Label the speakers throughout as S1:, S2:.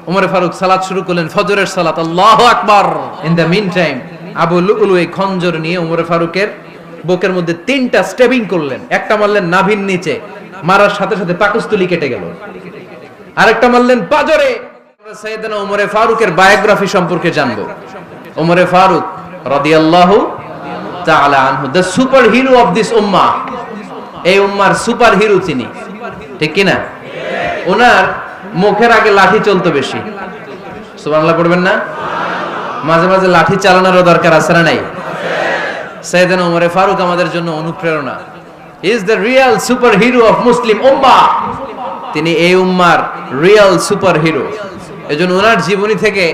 S1: ওমর ফারুক সালাত শুরু করলেন, ফজরের সালাত, আল্লাহু আকবার। In the meantime Abu Lulu এই খঞ্জর নিয়ে ওমর ফারুকের বুকের মধ্যে 3টা স্টেবিং করলেন। একটা মারলেন নাভির নিচে, মারার সাথে সাথে পাকস্থলী কেটে গেল। আরেকটা মারলেন পাজরে। সাইয়েদনা ওমর ফারুকের বায়োগ্রাফি সম্পর্কে জানবো। ওমর ফারুক রাদিয়াল্লাহু তাআলা আনহু, the superhero of this উম্মাহ। এই উম্মার সুপার হিরো তিনি, ঠিক কি না? ওনার মুখের আগে লাঠি চলতো বেশি। সুবহানাল্লাহ পড়বেন না? মাঝে মাঝে লাঠি চালানোরও দরকার আছে না নাই? সাইয়েদনা ওমর ফারুক আমাদের জন্য অনুপ্রেরণা। He is the real superhero of Muslim উম্মাহ। তিনি এই উম্মার রিয়েল সুপার হিরো। এজন্য ওনার জীবনী থেকে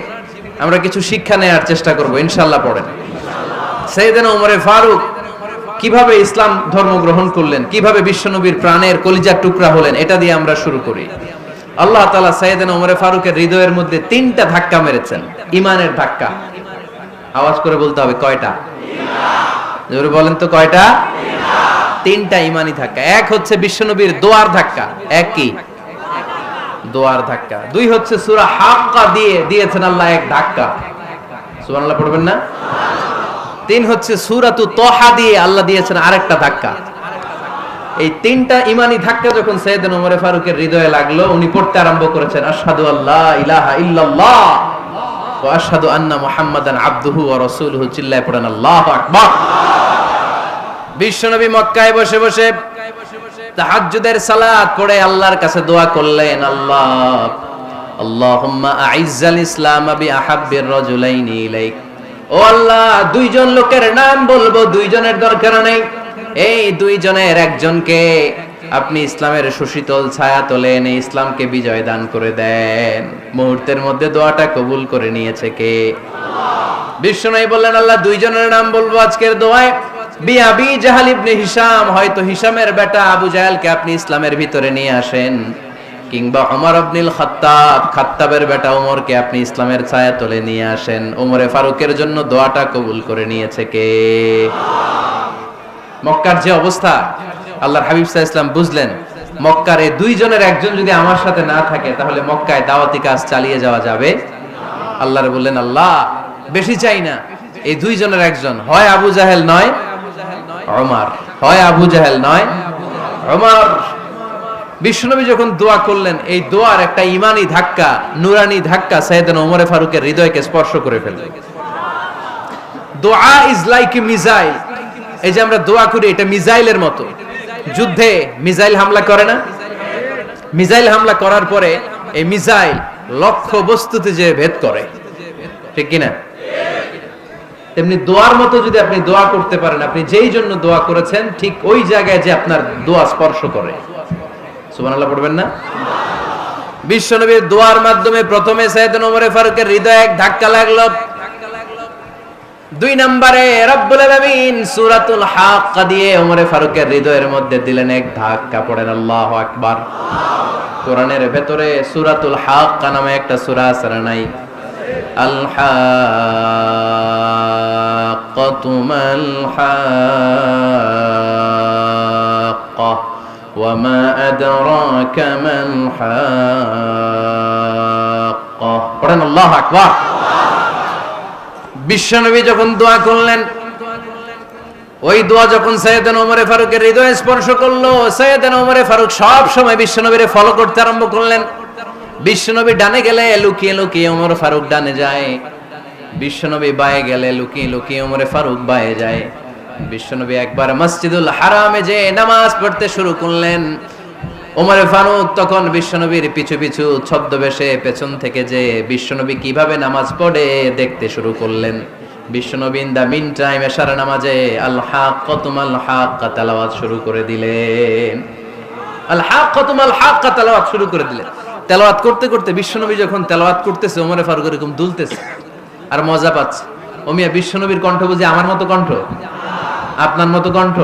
S1: আমরা কিছু শিক্ষা নেওয়ার চেষ্টা করব ইনশাআল্লাহ। পড়েন সাইয়েদনা ওমর ফারুক কিভাবে ইসলাম ধর্ম গ্রহণ করলেন, কিভাবে বিশ্বনবীর প্রাণের কলিজার টুকরা হলেন, এটা দিয়ে আমরা শুরু করি। আল্লাহ তাআলা সাইয়েদনা ওমর ফারুকের হৃদয়ের মধ্যে 3টা ধাক্কা মেরেছেন, ঈমানের ধাক্কা। আওয়াজ করে বলতে হবে, কয়টা? জোরে বলেন তো, কয়টা? 3টা ঈমানি ধাক্কা। এক হচ্ছে বিশ্বনবীর দোয়ার ধাক্কা। এক কি? দোয়ার ধাক্কা। 2 হচ্ছে সূরা হাক্কা দিয়ে দিয়েছেন আল্লাহ এক ধাক্কা। সুবহানাল্লাহ পড়বেন না? 3 হচ্ছে সূরাতু তাহা দিয়ে আল্লাহ দিয়েছেন আরেকটা ধাক্কা। এই 3টা ঈমানি ধাক্কা যখন সাইয়েদনা ওমর ফারুকের হৃদয়ে লাগলো, উনি পড়তে আরম্ভ করেছেন, আশহাদু আল্লা ইলাহা ইল্লাল্লাহ ওয়া আশহাদু আন্না মুহাম্মাদান আবদুহু ওয়া রাসূলুহু। চিল্লায়ে পড়েন আল্লাহু আকবার। বিশ্বনবী মক্কায় বসে বসে তাহাজ্জুদের সালাত পড়ে আল্লাহর কাছে দোয়া করলেন, আল্লাহুম্মা আইজ্জাল ইসলাম বিআহাব্বির রাজুলাইনি ইলাইক। ও আল্লাহ, 2 জন লোকের নাম বলবো, 2 জনের দরকার নেই। এই 2 জনের একজনকে আপনি ইসলামের সুশীতল ছায়া তলে এনে ইসলামকে বিজয় দান করে দেন। মুহূর্তের মধ্যে দোয়াটা কবুল করে নিয়েছে কে? বিশ্বনবী বললেন, আল্লাহ, 2 জনের নাম বলবো আজকের দোয়ায়। আবি জাহাল ইবনে হিশাম, হয়তো হিশামের বেটা আবু জাহেলকে আপনি ইসলামের ভিতরে নিয়ে আসেন, কিংবা ওমর ইবনুল খাত্তাব, খাত্তাবের বেটা ওমরকে আপনি ইসলামের ছায়া তলে নিয়ে আসেন। ওমরে ফারুকের জন্য দোয়াটা কবুল করে নিয়েছে কে? মক্কার যে অবস্থা, আল্লাহর হাবিব সাল্লাল্লাহু আলাইহি ওয়াসাল্লাম বুঝলেন, মক্কার এই 2 জনের একজন যদি আমার সাথে না থাকে, তাহলে মক্কায় দাওয়াতি কাজ চালিয়ে যাওয়া যাবে। আল্লাহর বললেন, আল্লাহ, বেশি চাই না, এই 2 জনের একজন, হয় আবু জাহেল নয় ওমর, হয় আবু জাহেল নয় ওমর। বিশ্বনবী যখন দোয়া করলেন, এই দোয়ার একটা ঈমানি ধাক্কা, নূরানি ধাক্কা সাইয়েদনা ওমর ফারুকের হৃদয়কে স্পর্শ করে ফেলল। দোয়া ইজ লাইক এ মিসাইল। এই যে আমরা দোয়া করি, এটা মিসাইলের মতো। যুদ্ধে মিসাইল হামলা করে না? মিসাইল হামলা করার পরে এই মিসাইল লক্ষ্য বস্তুতে যে ভেদ করে, ঠিক কি না? তেমনি দোয়ার মতো যদি আপনি দোয়া করতে পারেন, আপনি যেই জন্য দোয়া করেছেন, ঠিক ওই জায়গায় যে আপনার দোয়া স্পর্শ করে। সুবহানাল্লাহ পড়বেন না? বিশ্বনবীর দোয়ার মাধ্যমে প্রথমে সাইয়েদনা ওমর ফারুকের হৃদয়ে এক ধাক্কা লাগলো। 2 নম্বরে রব্বুল আলামিন সূরাতুল হাক্কা দিয়ে ওমর ফারুকের হৃদয়ের মধ্যে দিলেন এক ধাক্কা। পড়েন আল্লাহু আকবার। কোরআনের ভেতরে সূরাতুল হাক্কা নামে একটা সূরা আছে না নাই? আল হাক্কাতু মাল হাক্কা ওয়া মা আদরাকা মাল হাক্কা। পড়েন আল্লাহু আকবার। বিশ্বনবী যখন দোয়া করলেন, ওই দোয়া যখন সাইয়েদনা ওমর ফারুকের হৃদয়ে স্পর্শ করলো, সাইয়েদনা ওমর ফারুক সব সময় বিশ্বনবীরে ফলো করতে আরম্ভ করলেন। বিশ্বনবী ডানে গেলে লুকিয়ে লুকিয়ে ওমর ফারুক ডানে যায়, বিশ্বনবী বায়ে গেলে লুকিয়ে লুকিয়ে ওমর ফারুক বায়ে যায়। বিশ্বনবী একবার মসজিদুল হারামে যে নামাজ পড়তে শুরু করলেন, ওমর ফারুক তখন বিশ্বনবীর পিছু পিছু ছদ্মবেশে পেছন থেকে যে বিশ্বনবী কিভাবে নামাজ পড়ে দেখতে শুরু করলেন। বিশ্বনবী ইন দা মিন টাইম এশার নামাজে আল হাক্কাতু মাল হাক্কা তেলাওয়াত শুরু করে দিলেন। আল হাক্কাতু মাল হাক্কা তেলাওয়াত শুরু করে দিলেন। তেলাওয়াত করতে করতে বিশ্বনবী যখন তেলাওয়াত করতেছে, ওমর ফারুক এরকম দুলতেছে আর মজা পাচ্ছে। ও মিয়া, বিশ্বনবীর কণ্ঠ বুঝি আমার মতো কণ্ঠ, আপনার মতো কণ্ঠ,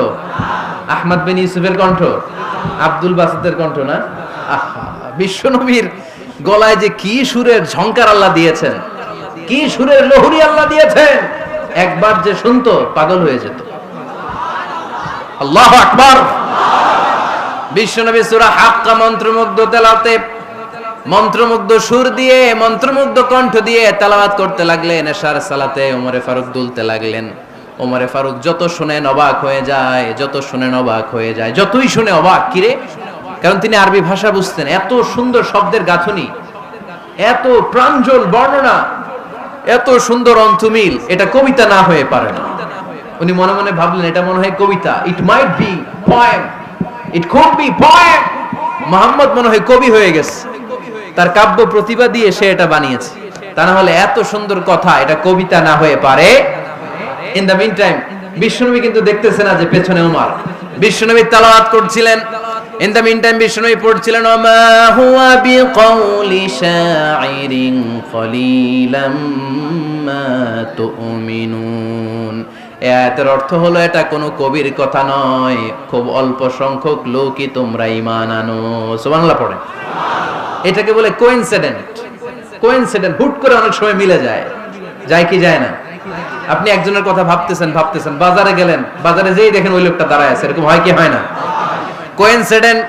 S1: আহমদ বিন ইউসুফের কণ্ঠ, আব্দুল বাসিতের কণ্ঠ না? বিশ্বনবীর গলায় যে কি সুরের ঝংকার আল্লাহ দিয়েছেন, কি সুরের লহরী আল্লাহ দিয়েছেন, একবার যে শুনতো পাগল হয়ে যেত। আল্লাহু আকবার। বিশ্বনবী সূরা হাক্কা মন্ত্রমুগ্ধ তেলাওয়াতে মন্ত্রমুগ্ধ সুর দিয়ে মন্ত্রমুগ্ধ কণ্ঠ দিয়ে তেলাওয়াত করতে লাগলেন। এশার সালাতে ওমরে ফারুক দুলতে লাগলেন। ওমরে ফারুক যত শুনেন অবাক হয়ে যায়, যত শুনেন অবাক হয়ে যায়, যতই শুনে অবাক। কিরে? কারণ তিনি আরবি ভাষা বুঝতেন। এত সুন্দর শব্দের গাঁথনি, এত প্রাঞ্জল বর্ণনা, এত সুন্দর অন্তমিল, এটা কবিতা না হয়ে পারে না। উনি মনে মনে ভাবলেন এটা মনে হয় কবিতা। It might be poem, it could be poem. Muhammad মনে হয় কবি হয়ে গেছে, তার কাব্য প্রতিভা দিয়ে সে এটা বানিয়েছে। তা না হলে এত সুন্দর কথা, এটা কবিতা না হয়ে পারে। ইন দ্য মিন টাইম বিশ্বনবী কিন্তু দেখতেছে না যে পেছনে ওমর। বিশ্বনবী তেলাওয়াত করছিলেন। ইন দ্য মিন টাইম বিশ্বনবী পড়ছিলেন ওমা হুয়া বিকাউলি শাইরিন কলিলাম মা তুমিনুন। এর অর্থ হলো এটা কোনো কবির কথা নয়, খুব অল্প সংখ্যক লোকই তোমরা ঈমান আনো। সুবহানাল্লাহ পড়ে। এটাকে বলে কোইন্সিডেন্ট। কোইন্সিডেন্ট হুট করে অনেক সময় মিলে যায়, যায় কি যায় না? আপনি একজনের কথা ভাবতেছেন ভাবতেছেন, বাজারে গেলেন, বাজারে যেই দেখেন ওই লোকটা দাঁড়ায় আছে, এরকম হয় কি হয় না? কোইন্সিডেন্ট।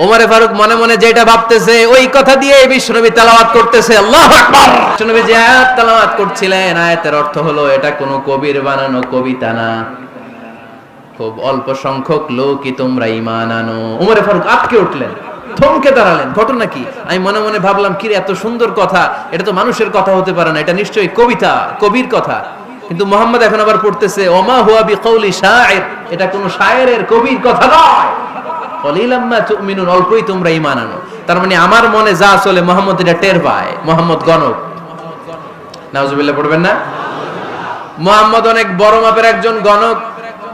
S1: ওমরে ফারুক মনে মনে যেটা ভাবতেছে ওই কথা দিয়ে বিশ্বনবী তেলাওয়াত করতেছে। আল্লাহু আকবার। বিশ্বনবী যে আয়াত তেলাওয়াত করছিলেন, আয়াতের অর্থ হলো এটা কোনো কবির বানানো কবিতা না, খুব অল্প সংখ্যক লোকই তোমরা ঈমান আনো। ওমরে ফারুক আটকে উঠলেন, থমকে দাঁড়ালেন। ঘটনা কি? আমি মনে মনে ভাবলাম কি এত সুন্দর কথা, এটা তো মানুষের কথা হতে পারে না, এটা নিশ্চয়ই কবিতা, কবির কথা। কিন্তু মুহাম্মদ এখন আবার পড়তেছে ওমা হুয়া বিকাউলি শাইর, এটা কোনো শায়েরের কবির কথা নয়। কলিলাম মা তুমিনুন, অল্পই তোমরা ঈমান আনো। তার মানে আমার মনে যা চলে মুহাম্মদ এটা টের পায়। মুহাম্মদ গণক। নাউজুবিল্লাহ পড়বেন না? মুহাম্মদ অনেক বড় মাপের একজন গণক।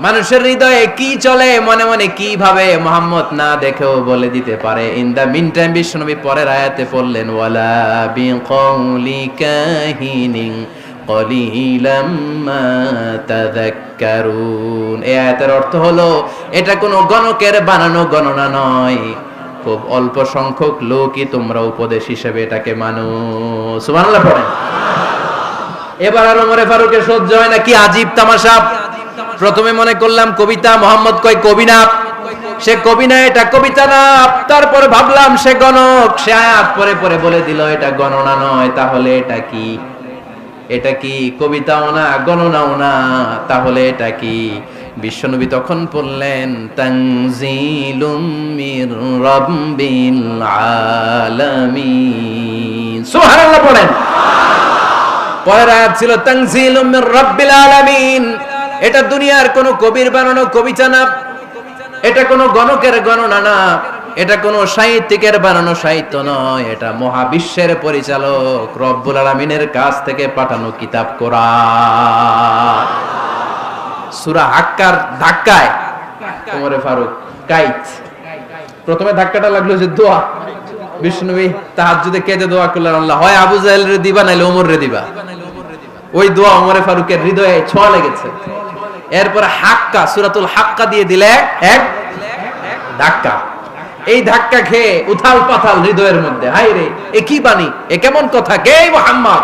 S1: মানুষের হৃদয়ে কি চলে, মনে মনে কি ভাবে, মুহাম্মদ না দেখেও বলে দিতে পারে। ইন দা মিন টাইম বিশ্বনবী পরের আয়াতে পড়লেন ওয়ালা বিকাউলি কাহিনিন কলিলাম মা তাযাক্কারুন। এই আয়াতের অর্থ হলো এটা কোনো গণকের বানানো গণনা নয়, খুব অল্প সংখ্যক লোকই তোমরা উপদেশ হিসেবে এটাকে মানো। সুবহানাল্লাহ পড়েন। এবার আর ওমরে ফারুকের সহ্য হয় না, কি আজীব তামাশা। প্রথমে মনে করলাম কবিতা, মুহাম্মদ কয় কবি না, সে কবি না, এটা কবিতা না। তারপরে ভাবলাম সে গণক, সে আয়াত পরে পরে বলে দিল এটা গণনা নয়, তাহলে এটা কি? এটা কি কবিতাও না, গণনাও না, তাহলে এটা কি? বিশ্বনবী তখন বললেন তানজিলুম মির রাব্বিল আলামিন। সুবহানাল্লাহ পড়েন। পরের আয়াত ছিল তানজিলুম মির রাব্বিল আলামিন। এটা দুনিয়ার কোনো কবির বানানো কবিতা না, এটা কোনো গণকের গণনা না, এটা কোনো সাহিত্যিকের বানানো সাহিত্য নয়, এটা মহাবিশ্বের পরিচালক রব্বুল আলামিনের কাছ থেকে পাঠানো কিতাব কোরআন। সূরা হাক্কার ধাক্কায় ওমরে ফারুক কাইত। প্রথমে ধাক্কাটা লাগলো যে দোয়া। বিষ্ণুনবী তাহাজ্জুদে কেঁদে দোয়া করলেন, আল্লাহ হয় আবু জাহেল রে দিবা নাইলে ওমর রে দিবা। ওই দোয়া ওমরে ফারুকের হৃদয়ে ছোঁয়া লেগেছে। এরপরে হাক্কা, সূরাতুল হাক্কা দিয়ে দিলে এক ধাক্কা। এই ধাক্কা খেয়ে উথাল পাথাল হৃদয়ের মধ্যে, হায় রে এ কি বাণী, এ কেমন কথা, কে মুহাম্মদ?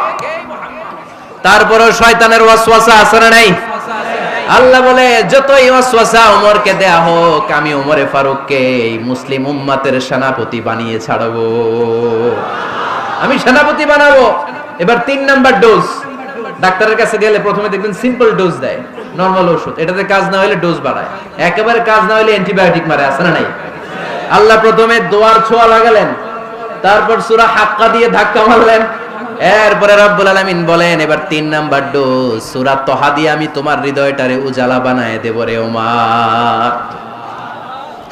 S1: তারপরে শয়তানের ওয়াসওয়াসা আছে না নাই? আল্লাহ বলে যতই ওয়াসওয়াসা ওমরকে দেয়া হোক, আমি ওমরে ফারুককে এই মুসলিম উম্মতের সেনাপতি বানিয়ে ছাড়বো, আমি সেনাপতি বানাবো। এবার 3 নাম্বার ডোজ। ডাক্তারের কাছে গেলে প্রথমে দেখবেন সিম্পল ডোজ দেয়, নরমাল ওষুধ। এটাতে কাজ না হলে ডোজ বাড়ায়, একেবারে কাজ না হলে অ্যান্টিবায়োটিক মারে, আছে না নাই? আল্লাহ প্রথমে দোয়ার ছোঁয়া লাগালেন, তারপর সূরা হাক্কা দিয়ে ধাক্কা মারলেন। এরপরে রব্বুল আলামিন বলেন এবার 3 নাম্বার ডোজ সূরা তহা দিয়ে আমি তোমার হৃদয়টারে উজালা বানায় দেব রে ওমর।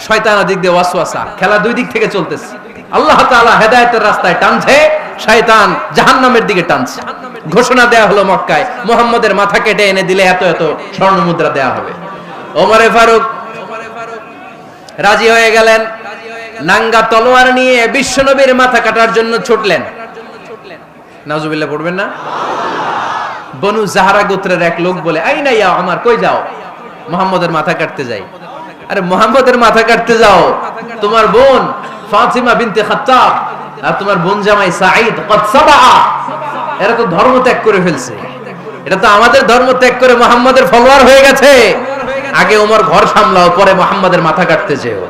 S1: শয়তান দিক দিয়ে ওয়াসওয়াসা, খেলা দুই দিক থেকে চলতেছে। আল্লাহ তাআলা হেদায়েতের রাস্তায় টানছে, শয়তান জাহান্নামের দিকে টানছে। ঘোষণা দেয়া হলো মক্কায়, মুহাম্মদের মাথা কেটে এনে দিলে এত এত স্বর্ণ মুদ্রা দেয়া হবে। ওমরে ফারুক রাজি হয়ে গেলেন। নাঙ্গা তলোয়ার নিয়ে বিশ্বনবীর মাথা কাটার জন্য ছুটলেন। নাউজুবিল্লাহ পড়বেন না? বনু জাহরা গোত্রের এক লোক বলে, আইনা ইয়া ওমর, কই যাও? মুহাম্মদের মাথা কাটতে যাই। আরে মুহাম্মদের মাথা কাটতে যাও? তোমার বোন ফাতিমা বিনতে খাত্তাব আর তোমার বোন জামাই সাঈদ কদ সাবা, এরা তো ধর্ম ত্যাগ করে ফেলছে। এটা তো আমাদের ধর্ম ত্যাগ করে মুহাম্মদের ফলোয়ার হয়ে গেছে। আগে ওমর ঘর সামলাও, পরে মুহাম্মদের মাথা কাটতে যেও।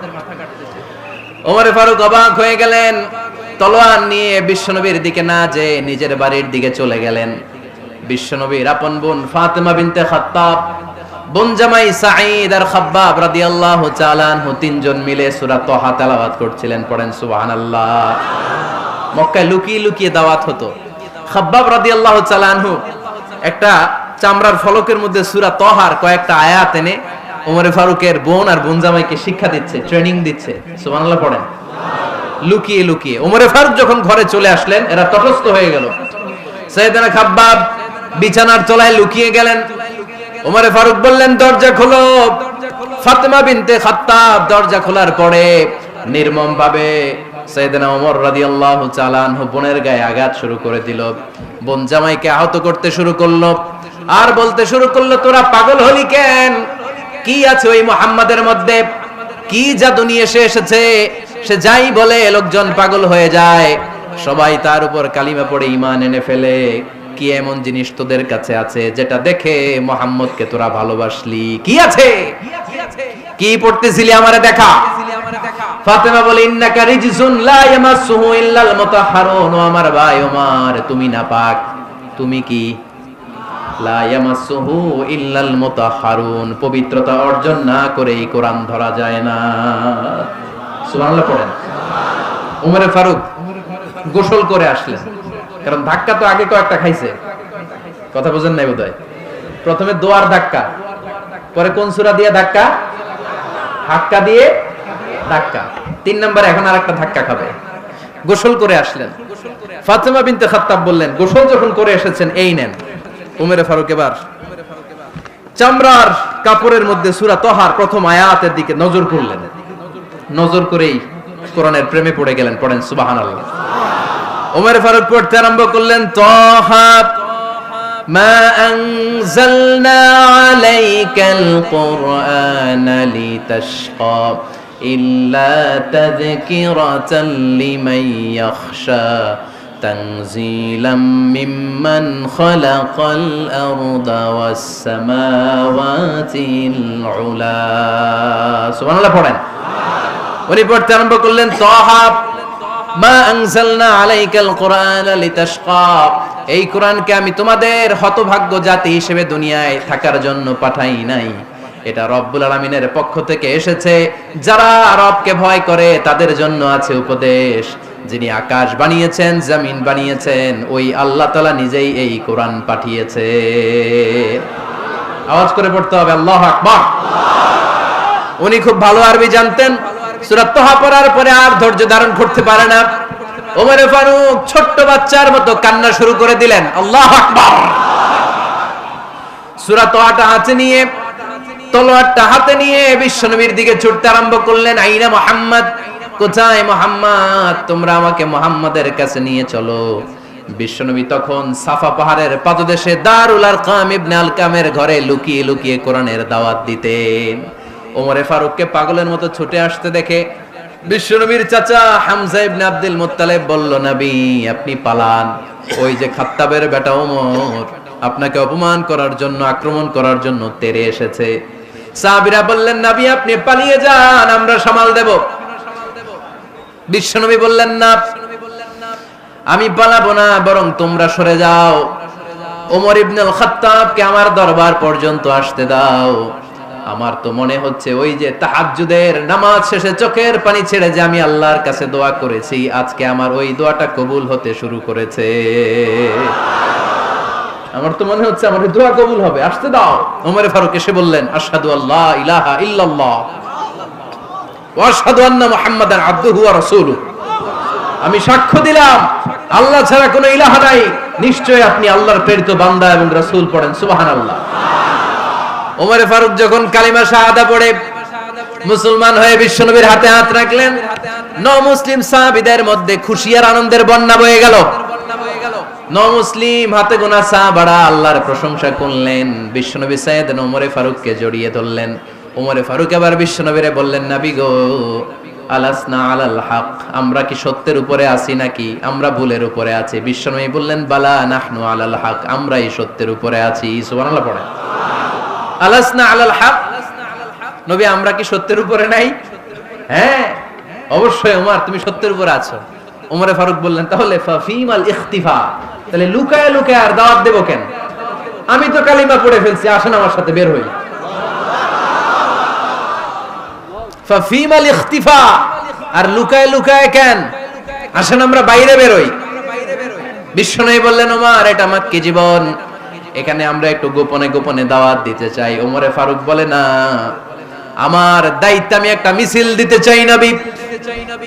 S1: ওমরে ফারুক অবাক হয়ে গেলেন। তলোয়ার নিয়ে বিশ্বনবীর দিকে না যেয়ে নিজের বাড়ির দিকে চলে গেলেন। বিশ্বনবীর আপন বোন ফাতেমা বিনতে খাত্তাব, বোন জামাই সাঈদ আর খাব্বাব রাদিয়াল্লাহু তাআলা আনহু তিনজন মিলে সূরা তাহা তেলাওয়াত করছিলেন। পড়েন সুবহানাল্লাহ। মক্কায় লুকিয়ে লুকিয়ে দাওয়াত হতো। খাব্বাব রাদিয়াল্লাহু তাআলা আনহু একটা চামড়ার ফলকের মধ্যে সূরা তাহার কয়েকটা আয়াত এনে ওমর ফারুকের বোন আর বোন জামাইকে শিক্ষা দিচ্ছে, ট্রেনিং দিচ্ছে। সুবহানাল্লাহ পড়েন। লুকিয়ে লুকিয়ে ওমর ফারুক যখন ঘরে চলে আসলেন, এরা তটস্থ হয়ে গেল। সাইয়েদনা খাব্বাব বিছানার তলায় লুকিয়ে গেলেন। ওমর ফারুক বললেন, দরজা খোলো। ফাতেমা বিনতে খাত্তাব দরজা খোলার পরে নির্মম ভাবে সাইয়েদনা ওমর রাদিয়াল্লাহু তাআলা আনহু বোনের গায়ে আঘাত শুরু করে দিল। বোন জামাইকে আহত করতে শুরু করলো আর বলতে শুরু করলো, তোরা পাগল হলি কেন? কি আছে ওই মুহাম্মাদের মধ্যে? কি জাদু নিয়ে এসেছে? সে যাই বলে লোকজন পাগল হয়ে যায়, সবাই তার উপর কালিমা পড়ে ঈমান এনে ফেলে। কি এমন জিনিস তোদের কাছে আছে যেটা দেখে মুহাম্মদকে তোরা ভালোবাসলি? কি আছে? কি পড়তেছিলি আমারে দেখা। ফাতেমা বলে, ইন্নাকা রিজসুন লা ইয়ামাসসুহু ইল্লাল মুতাহহারুন। ও আমার ভাই ওমর, তুমি নাপাক। তুমি কি? লা ইয়ামাসসুহু ইল্লাল মুতাহহারুন, পবিত্রতা অর্জন না করে এই কোরআন ধরা যায় না। সুবহানাল্লাহ পড়েন। ওমর ফারুক গোসল করে আসলেন, কারণ ধাক্কা তো আগে কয়েকটা খাইছে। কথা বুঝেন নাই বোধহয়। প্রথমে দোয়ার ধাক্কা, পরে কোন সূরা দিয়ে ধাক্কা? হাক্কা দিয়ে ধাক্কা। 3 নম্বরে এখন আরেকটা ধাক্কা খাবে। গোসল করে আসলেন। ফাতেমা বিনতে খাত্তাব বললেন, গোসল যখন করে এসেছেন, এই নেন। ওমর ফারুক এবার চামড়ার কাপড়ের মধ্যে সূরা তাহার প্রথম আয়াতের দিকে নজর করলেন। নজর করেই কোরআনের প্রেমে পড়ে গেলেন। পড়েন সুবহানাল্লাহ। ওমর ফারুক পড়তে আরম্ভ করলেন, তাহা মা আনজালনা আলাইকাল কুরআনা লিতাশকা ইল্লা তাযকিরাতাল লিমান ইয়াখশা তানজিলাম মিম্মান খালাকাল আরদা ওয়াস সামাওয়াতিল উলা। সুবহানাল্লাহ পড়েন। উনি পড়তে আরম্ভ করলেন, তাহা মা আনজালনা আলাইকাল কুরআনা লিতাশকা, এই কোরআনকে আমি তোমাদের হতভাগ্য জাতি হিসেবে দুনিয়ায় থাকার জন্য পাঠাই নাই। এটা রব্বুল আলামিনের পক্ষ থেকে এসেছে। যারা রবকে ভয় করে তাদের জন্য আছে উপদেশ। যিনি আকাশ বানিয়েছেন, জমিন বানিয়েছেন, ওই আল্লাহ তাআলা নিজেই এই কোরআন পাঠিয়েছে। আওয়াজ করে পড়তে হবে, আল্লাহু আকবার। উনি খুব ভালো আরবি জানতেন। সূরা তাহা পড়ার পরে আর ধৈর্য ধারণ করতে পারে না। ওমর ফারুক ছোট্ট বাচ্চার মতো কান্না শুরু করে দিলেন। আল্লাহু আকবার। সূরা তাহাটা হাতে নিয়ে, তলোয়ারটা হাতে নিয়ে বিশ্বনবীর দিকে ছুটতে আরম্ভ করলেন। আইনা মুহাম্মদ, কোথায় মুহাম্মদ? তোমরা আমাকে মুহাম্মাদের কাছে নিয়ে চলো। বিশ্বনবী তখন সাফা পাহাড়ের পাদদেশে দারুল আরকাম ইবনে আলকামের ঘরে লুকিয়ে লুকিয়ে কোরআনের দাওয়াত দিতেন। ওমরে ফারুককে পাগলের মতো ছুটে আসতে দেখে বিশ্বনবীর চাচা হামজা ইবনে আব্দুল মুত্তালিব বলল, নবী আপনি পালান। ওই যে খাত্তাবের বেটা ওমর আপনাকে অপমান করার জন্য, আক্রমণ করার জন্য তেড়ে এসেছে। সাহাবীরা বললেন, নবী আপনি পালিয়ে যান, আমরা সামাল দেব। বিশ্বনবী বললেন, না আমি পালাবো না, বরং তোমরা সরে যাও। ওমর ইবনুল খাত্তাবকে আমার দরবার পর্যন্ত আসতে দাও। আমার তো মনে হচ্ছে ওই যে তাহাজ্জুদের নামাজ শেষে চোখের পানি ছেড়ে যে আমি আল্লাহর কাছে দোয়া করেছি, আজকে আমার ওই দোয়াটা কবুল হতে শুরু করেছে। আমার তো মনে হচ্ছে আমার দোয়া কবুল হবে, আসতে দাও। ওমর ফারুক এসে বললেন, আশহাদু আল্লা ইলাহা ইল্লাল্লাহ ওয়া আশহাদু আন্না মুহাম্মাদান আবদুহু ওয়া রাসূলুহু। আমি সাক্ষ্য দিলাম আল্লাহ ছাড়া কোনো ইলাহ নাই, নিশ্চয়ই আপনি আল্লাহর প্রেরিত বান্দা এবং রাসূল। পড়েন সুবহানাল্লাহ। ওমর ফারুক যখন কালিমা শাহাদা পড়ে মুসলমান হয়ে বিশ্বনবীর হাতে হাত রাখলেন, নমুসলিম সাহাবীদের মধ্যে খুশি আর আনন্দের বন্যা বয়ে গেল। নমুসলিম হাতে গোনা সাহাবারা আল্লাহর প্রশংসা করলেন। বিশ্বনবী সাইয়েদনা ওমর ফারুককে জড়িয়ে ধরলেন। ওমর ফারুক এবার বিশ্বনবীরে বললেন, নবী গো, আলাসনা আলাল হক, আমরা কি সত্যের উপরে আছি নাকি আমরা ভুলের উপরে আছি? বিশ্বনবী বললেন, বালা নাহনু আলাল হক, আমরাই সত্যের উপরে আছি। সুবহানাল্লাহ পড়েন। আলাসনা আলাল হক, নবী আমরা কি সত্যের উপরে নাই? হ্যাঁ অবশ্যই ওমর, তুমি সত্যের উপরে আছো। ওমরে ফারুক বললেন, তাহলে ফাফিমাল ইখতিফা, তাহলে লুকায় লুকায় আর দাওয়াত দেব কেন? আমি তো কালিমা পড়ে ফেলছি, আসেন আমার সাথে বের হই। ফাফিমাল ইখতিফা, আর লুকায় লুকায় কেন? আসেন আমরা বাইরে বের হই। বিশ্বনবী বললেন, ওমর এটা মাক্কি জীবন, এখানে আমরা একটু গোপনে গোপনে দাওয়াত দিতে চাই। ওমরে ফারুক বলে, না, আমার দায়িত্ব, আমি একটা মিছিল দিতে চাই নবী।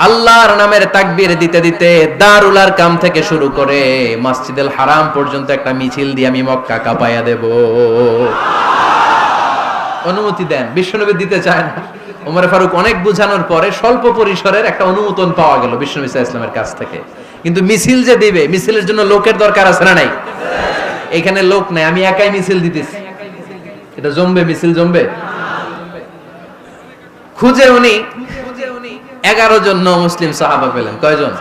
S1: আল্লাহর নামের তাকবীর দিতে দিতে দারুল আরকাম থেকে শুরু করে মসজিদুল হারাম পর্যন্ত একটা মিছিল দিয়ে আমি মক্কা কাঁপায়া দেব। অনুমতি দেন। বিশ্বনবী দিতে চায় না। ওমর ফারুক অনেক বুঝানোর পরে স্বল্প পরিসরের একটা অনুমোদন পাওয়া গেল বিশ্বনবী সাল্লাল্লাহু আলাইহি ওয়াসাল্লামের কাছ থেকে। কিন্তু মিছিল যে দিবে, মিছিলের জন্য লোকের দরকার আছে না নাই? এখানে লোক নাই, আমি একাই মিছিল দিতেছি। এটা জমবে? মিছিল জমবে? খুঁজে উনি 11 জন মুসলিম সাহাবা পেলেন। কয়জন?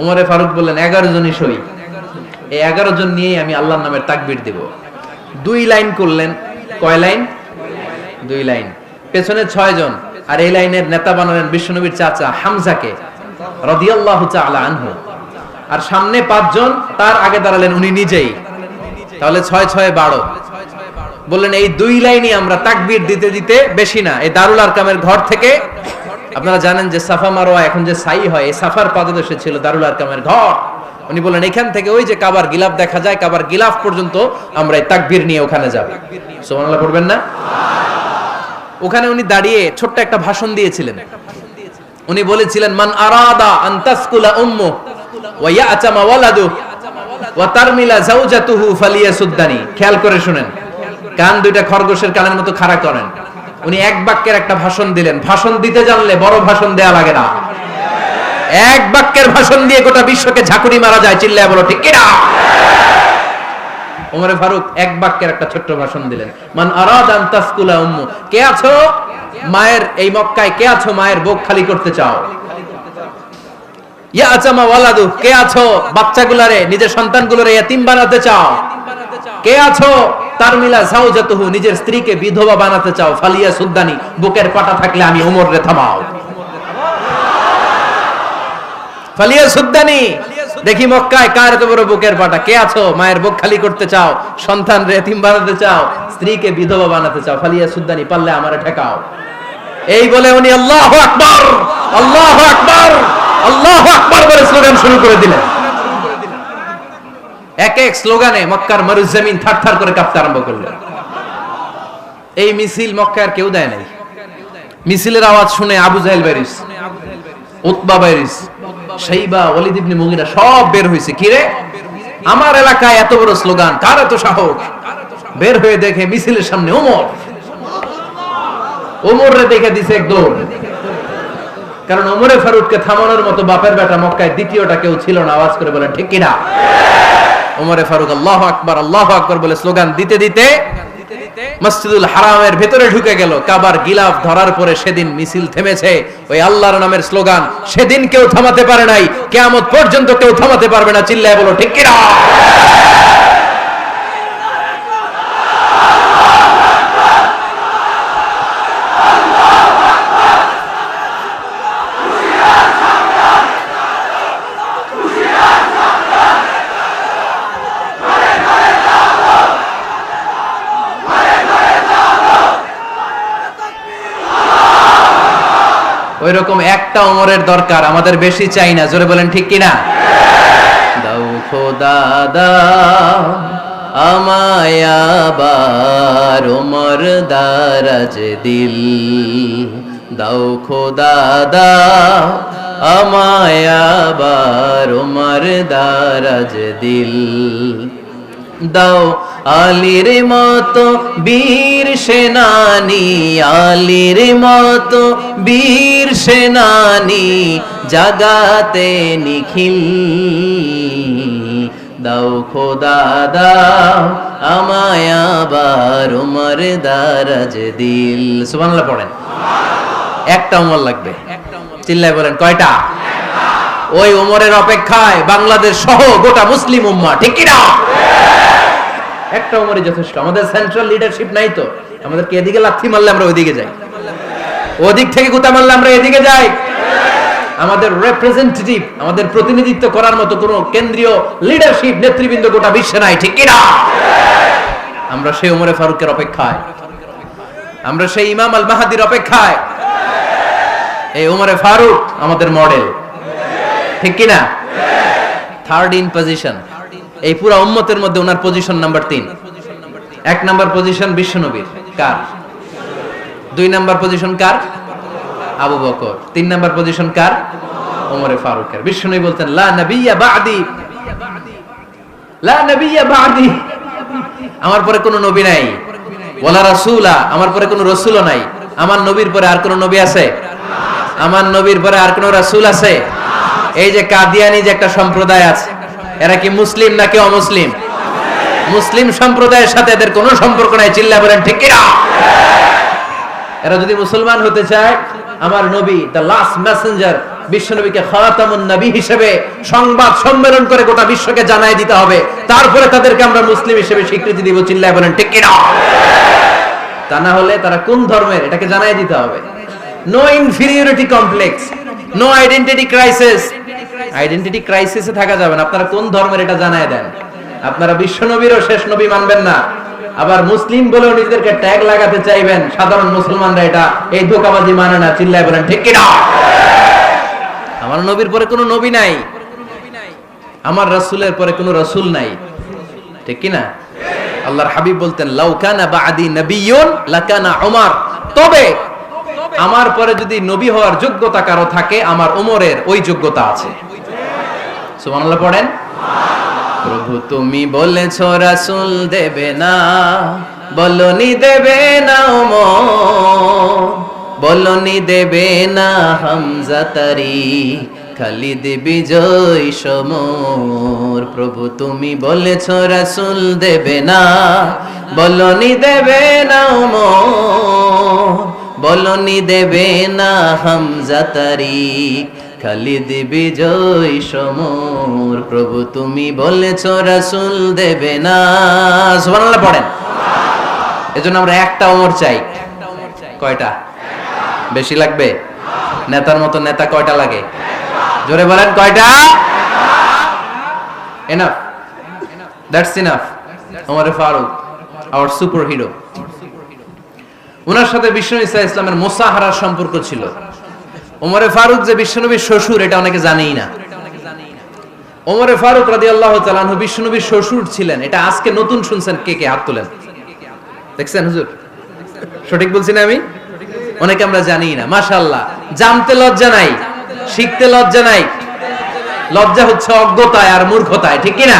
S1: ওমরে ফারুক বললেন 11 জনই সই। এই 11 জন নিয়েই আমি আল্লাহর নামের তাকবীর দেব। 2 লাইন করলেন। কয় লাইন? 2 লাইন। পেছনে 6 জন, আর এই লাইনের নেতা বানালেন বিশ্বনবীর চাচা হামজাকে রাদিয়াল্লাহু তাআলা আনহু। আর সামনে 5 জন, তার আগে দাঁড়ালেন উনি নিজেই। তাহলে 6 6 12। বললেন এই 2 লাইনই আমরা তাকবীর দিতে দিতে, বেশি না, এই দারুল আরকামের ঘর থেকে, আপনারা জানেন যে সাফা মারওয়া এখন যে সাই হয়, এই সাফার পাদদেশে ছিল দারুল আরকামের ঘর। উনি বললেন এখান থেকে ওই যে কাবার গিলাফ দেখা যায়, কাবার গিলাফ পর্যন্ত আমরা এই তাকবীর নিয়ে ওখানে যাব। সুবহানাল্লাহ পড়বেন না? ওখানে উনি দাঁড়িয়ে ছোট্ট একটা ভাষণ দিয়েছিলেন। উনি বলেছিলেন, মান আরাদা আন তাসকুলা উম্মু ওয়া ইয়াতামা ওয়ালাদু ওয়া তারমিলা যাওজাতুহু ফালিয়াসুদ্দানি। খেয়াল করে শুনেন, কান দুইটা খরগোশের কানের মতো খাড়া করেন। উনি এক বাক্যের একটা ভাষণ দিলেন। ভাষণ দিতে জানলে বড় ভাষণ দেয়া লাগে না। এক বাক্যের ভাষণ দিয়ে গোটা বিশ্বকে ঝাঁকুনি মারা যায়। চিল্লায় বলো ঠিক কিনা? ওমরে ফারুক এক বাক্যের একটা ছোট্ট ভাষণ দিলেন। মান আরাদা আন তাসকুলা উম্মু, কে আছো মায়ের এই মক্কায়, কে আছো মায়ের বুক খালি করতে চাও? ইয়া আচামা ওয়ালাদু, কে আছো বাচ্চাগুলারে, নিজের সন্তানগুলোরে ইয়াতিম বানাতে চাও? কে আছো তারমিলা যাওজাতুহু, নিজের স্ত্রীকে বিধবা বানাতে চাও? ফালিয়া সুদ্দানি, বুকের পাটা থাকলে আমি ওমর রে থামাও। ফালিয়া সুদ্দানি, দেখি মক্কায় কার এত বড় বুকের পাটা। কে আছো মায়ের বুক খালি করতে চাও, সন্তান রে এতিম বানাতে চাও, স্ত্রীকে বিধবা বানাতে চাও? ফালিয়া সুদ্দানি, পারলে আমারে ঠেকাও। এই বলে উনি আল্লাহু আকবার, আল্লাহু আকবার, আল্লাহু আকবার বলে স্লোগান শুরু করে দিলেন। এক এক স্লোগানে মক্কার মরুজমিন থারথার করে কাঁপতে আরম্ভ করলো। এই মিছিল মক্কার কেউ দেয় নাই। মিছিলের আওয়াজ শুনে আবু জাহেল বাইরিস, উতবা বাইরিস, শাইবা, ওয়ালিদ ইবনে মুগিরা সব বের হইছে। কি রে, আমার এলাকায় এত বড় স্লোগান, কার এত সাহস? বের হয়ে দেখে মিছিলের সামনে ওমর। ওমর রে দেখে দিছে এক দৌড়। কারণ ওমরে ফারুককে থামানোর মতো বাপের বেটা মক্কায় দ্বিতীয়টা কেউ ছিল না। আওয়াজ করে বলেন ঠিক কিনা? ওমরে ফারুক আল্লাহু আকবার, আল্লাহু আকবার বলে স্লোগান দিতে দিতে মসজিদুল হারামের ভেতরে ঢুকে গেল। কাবার গিলাফ ধরার পরে সেদিন মিছিল থেমেছে। ওই আল্লাহর নামের স্লোগান সেদিন কেউ থামাতে পারে নাই, কিয়ামত পর্যন্ত কেউ থামাতে পারবে না। চিল্লায় বলো ঠিক কিনা? ওই রকম একটা ওমরের দরকার, আমাদের বেশি চাই না। জোরে বলেন ঠিক কিনা? দাও খোদা দাও আমায় আবার ওমর দারাজ দিল, দাও খোদা দাও আমায় আবার ওমর দারাজ দিল, দাও আলীর মতো বীর সেনানি, আলীর মতো বীর সেনানি জাগাতে নিখিল, দাও খোদা দাও আমায় আবার ওমর দারাজ দিল। সুবহানাল্লাহ পড়েন। একটা ওমর লাগবে। চিল্লায় বলেন কয়টা? ওই ওমরের অপেক্ষায় বাংলাদেশ সহ গোটা মুসলিম উম্মাহ। ঠিক কি না? একটা ওমরই যথেষ্ট। আমাদের সেন্ট্রাল লিডারশিপ নাই তো, আমাদেরকে এদিকে লাথি মারলে আমরা ওইদিকে যাই, ওদিক থেকে গুতা মারলে আমরা এদিকে যাই। আমাদের রিপ্রেজেন্টেটিভ, আমাদের প্রতিনিধিত্ব করার মতো কোনো কেন্দ্রীয় লিডারশিপ নেতৃবৃন্দ গোটা বিশ্বে নাই, ঠিক কি না? আমরা সেই ওমরে ফারুকের অপেক্ষায়, আমরা সেই ইমাম আল মাহদির অপেক্ষায়। এই ওমরে ফারুক আমাদের মডেল, ঠিক কি না? থার্ড ইন পজিশন, এই পুরো উম্মতের মধ্যে ওনার পজিশন নাম্বার 3। 1 নাম্বার পজিশন বিশ্বনবীর, কার? 2 নাম্বার পজিশন কার? আবু বকর। 3 নাম্বার পজিশন কার? ওমরে ফারুকের। বিশ্বনবী বলতেন লা নবিয়্যা বা'দি, লা নবিয়্যা বা'দি, আমার পরে কোনো নবী নাই। ওয়ালা রাসূলা, আমার পরে কোনো রাসূলও নাই। আমার নবীর পরে আর কোনো নবী আছে? আমার নবীর পরে আর কোনো রাসূল আছে? এই যে কাদিয়ানি যে একটা সম্প্রদায় আছে, এরা কি মুসলিম নাকি অমুসলিম? মুসলিম সম্প্রদায়ের সাথে এদের কোনো সম্পর্ক নাই, চিল্লায়ে বলেন ঠিক কি না? এরা যদি মুসলমান হতে চায়, আমার নবী দ্য লাস্ট মেসেঞ্জার বিশ্বনবীকে খাতামুন নবী হিসেবে সংবাদ সম্মেলন করে গোটা বিশ্বকে জানাই দিতে হবে, তারপরে তাদেরকে আমরা মুসলিম হিসেবে স্বীকৃতি দিব, চিল্লায়ে বলেন ঠিক কি না? তা না হলে তারা কোন ধর্মের এটাকে জানাই দিতে হবে। No inferiority complex, no identity crisis. Identity ক্রাইসিসে থাকা যাবে না, আপনারা কোন ধর্মের এটা জানাই দেন। আপনারা বিশ্বনবীরও শেষ নবী মানবেন না, আবার মুসলিম বলেও নিজেদেরকে ট্যাগ লাগাতে চাইবেন। সাধারণ মুসলমানরা এটা এই ধোঁকাবাজি মানে না, চিল্লায়ে বলেন ঠিক কি না? আমার নবীর পরে কোনো নবী নাই, আমার রাসূলের পরে কোনো রাসূল নাই, ঠিক কি না? আল্লাহর হাবিব বলতেন লাউ কানা বা'দি নাবিয়্যুন লাকানা উমর, তবে আমার পরে যদি নবী হওয়ার যোগ্যতা কারো থাকে, আমার ওমরের ওই যোগ্যতা আছে। সুবহানাল্লাহ পড়েন। প্রভু তুমি বলেছো রাসূল দেবে না, বলনি দেবে না ওমর, বলনি দেবে না হামজা তারি, খালিদ বিজয় সমর। প্রভু তুমি বলেছো রাসূল দেবে না, বলনি দেবে না ওমর, বলনি দেবে না হামজা তারি, খালিদ বিজয় সমর। প্রভু তুমি বলেছো রাসূল দেবে না। সুবহানাল্লাহ পড়েন। এজন্য আমরা একটা ওমর চাই। কয়টা? বেশি লাগবে? নেতার মতো নেতা কয়টা লাগে? জোরে বলেন কয়টা? Enough, that's enough. ওমরে ফারুক আওয়ার সুপার হিরো। ওনার সাথে বিশ্বনবী সাল্লাল্লাহু আলাইহি ওয়াসাল্লামের মুসাহারার সম্পর্ক ছিল। ওমরে ফারুক যে বিশ্বনবীর শ্বশুর, এটা অনেকে জানেই না। ওমরে ফারুক রাদিয়াল্লাহু তাআলা আনহু বিশ্বনবীর শ্বশুর ছিলেন, এটা আজকে নতুন শুনছেন। কে কে হাত তোলেন? দেখছেন হুজুর? সঠিক বলছি না আমি? অনেকে আমরা জানি না। মাশাআল্লাহ, জানতে লজ্জা নাই, শিখতে লজ্জা নাই। লজ্জা হচ্ছে অজ্ঞতায় আর মূর্খতায়, ঠিক কি না?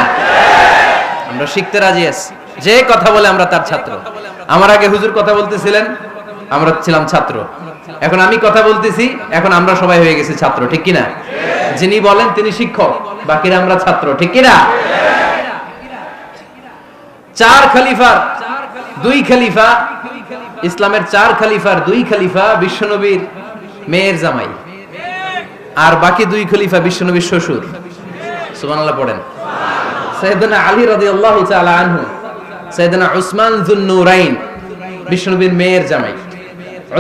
S1: আমরা শিখতে রাজি আছি। যে কথা বলে আমরা তার ছাত্র। আমার আগে হুজুর কথা বলতেছিলেন, আমরা ছিলাম ছাত্র। এখন আমি কথা বলতেছি, এখন আমরা সবাই হয়ে গেছি ছাত্র, ঠিক কি না? যিনি বলেন তিনি শিক্ষক, বাকিরা আমরা ছাত্র, ঠিক কি না? 4 খলিফার 2 খলিফা, ইসলামের 4 খলিফার 2 খলিফা বিশ্বনবীর মেয়ের জামাই, আর বাকি 2 খলিফা বিশ্বনবীর শ্বশুর। সুবহানাল্লাহ পড়েন। সাইয়েদনা আলী রাদিয়াল্লাহু তাআলা আনহু, সাইয়েদনা উসমান যুন নূরাইন বিশ্বনবীর মেয়ের জামাই।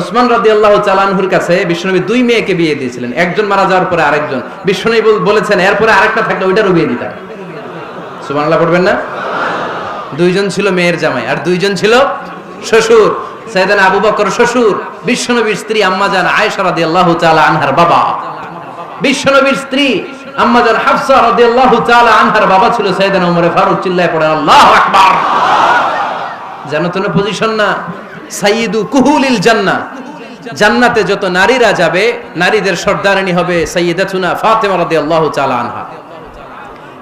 S1: উসমান রাদিয়াল্লাহু তাআলা আনহুর কাছে বিশ্বনবী 2 মেয়েকে বিয়ে দিয়েছিলেন। একজন মারা যাওয়ার পরে আরেকজন, বিশ্বনবী বলেছেন এরপরে আরেকটা থাকলে ওইটারও বিয়ে দিতাম। সুবহানাল্লাহ পড়বেন না? 2 জন ছিল মেয়ের জামাই আর 2 জন ছিল শ্বশুর। সাইয়েদনা আবু বকর শ্বশুর, বিশ্বনবীর স্ত্রী আম্মাজান আয়েশা রাদিয়াল্লাহু তাআলা আনহার বাবা। বিশ্বনবীর স্ত্রী আম্মাজান হাফসা রাদিয়াল্লাহু তাআলা আনহার বাবা ছিল সাইয়েদনা ওমরে ফারুক। চিল্লায়ে পড়েন আল্লাহু আকবার। জানো তো না পজিশন না? সাইয়্যিদু কুহুলিল জান্নাহ, জান্নাতে যত নারীরা যাবে, নারীদের সর্দারিনী হবে সাইয়্যিদাতুনা ফাতেমা রাদিয়াল্লাহু তাআলা আনহা।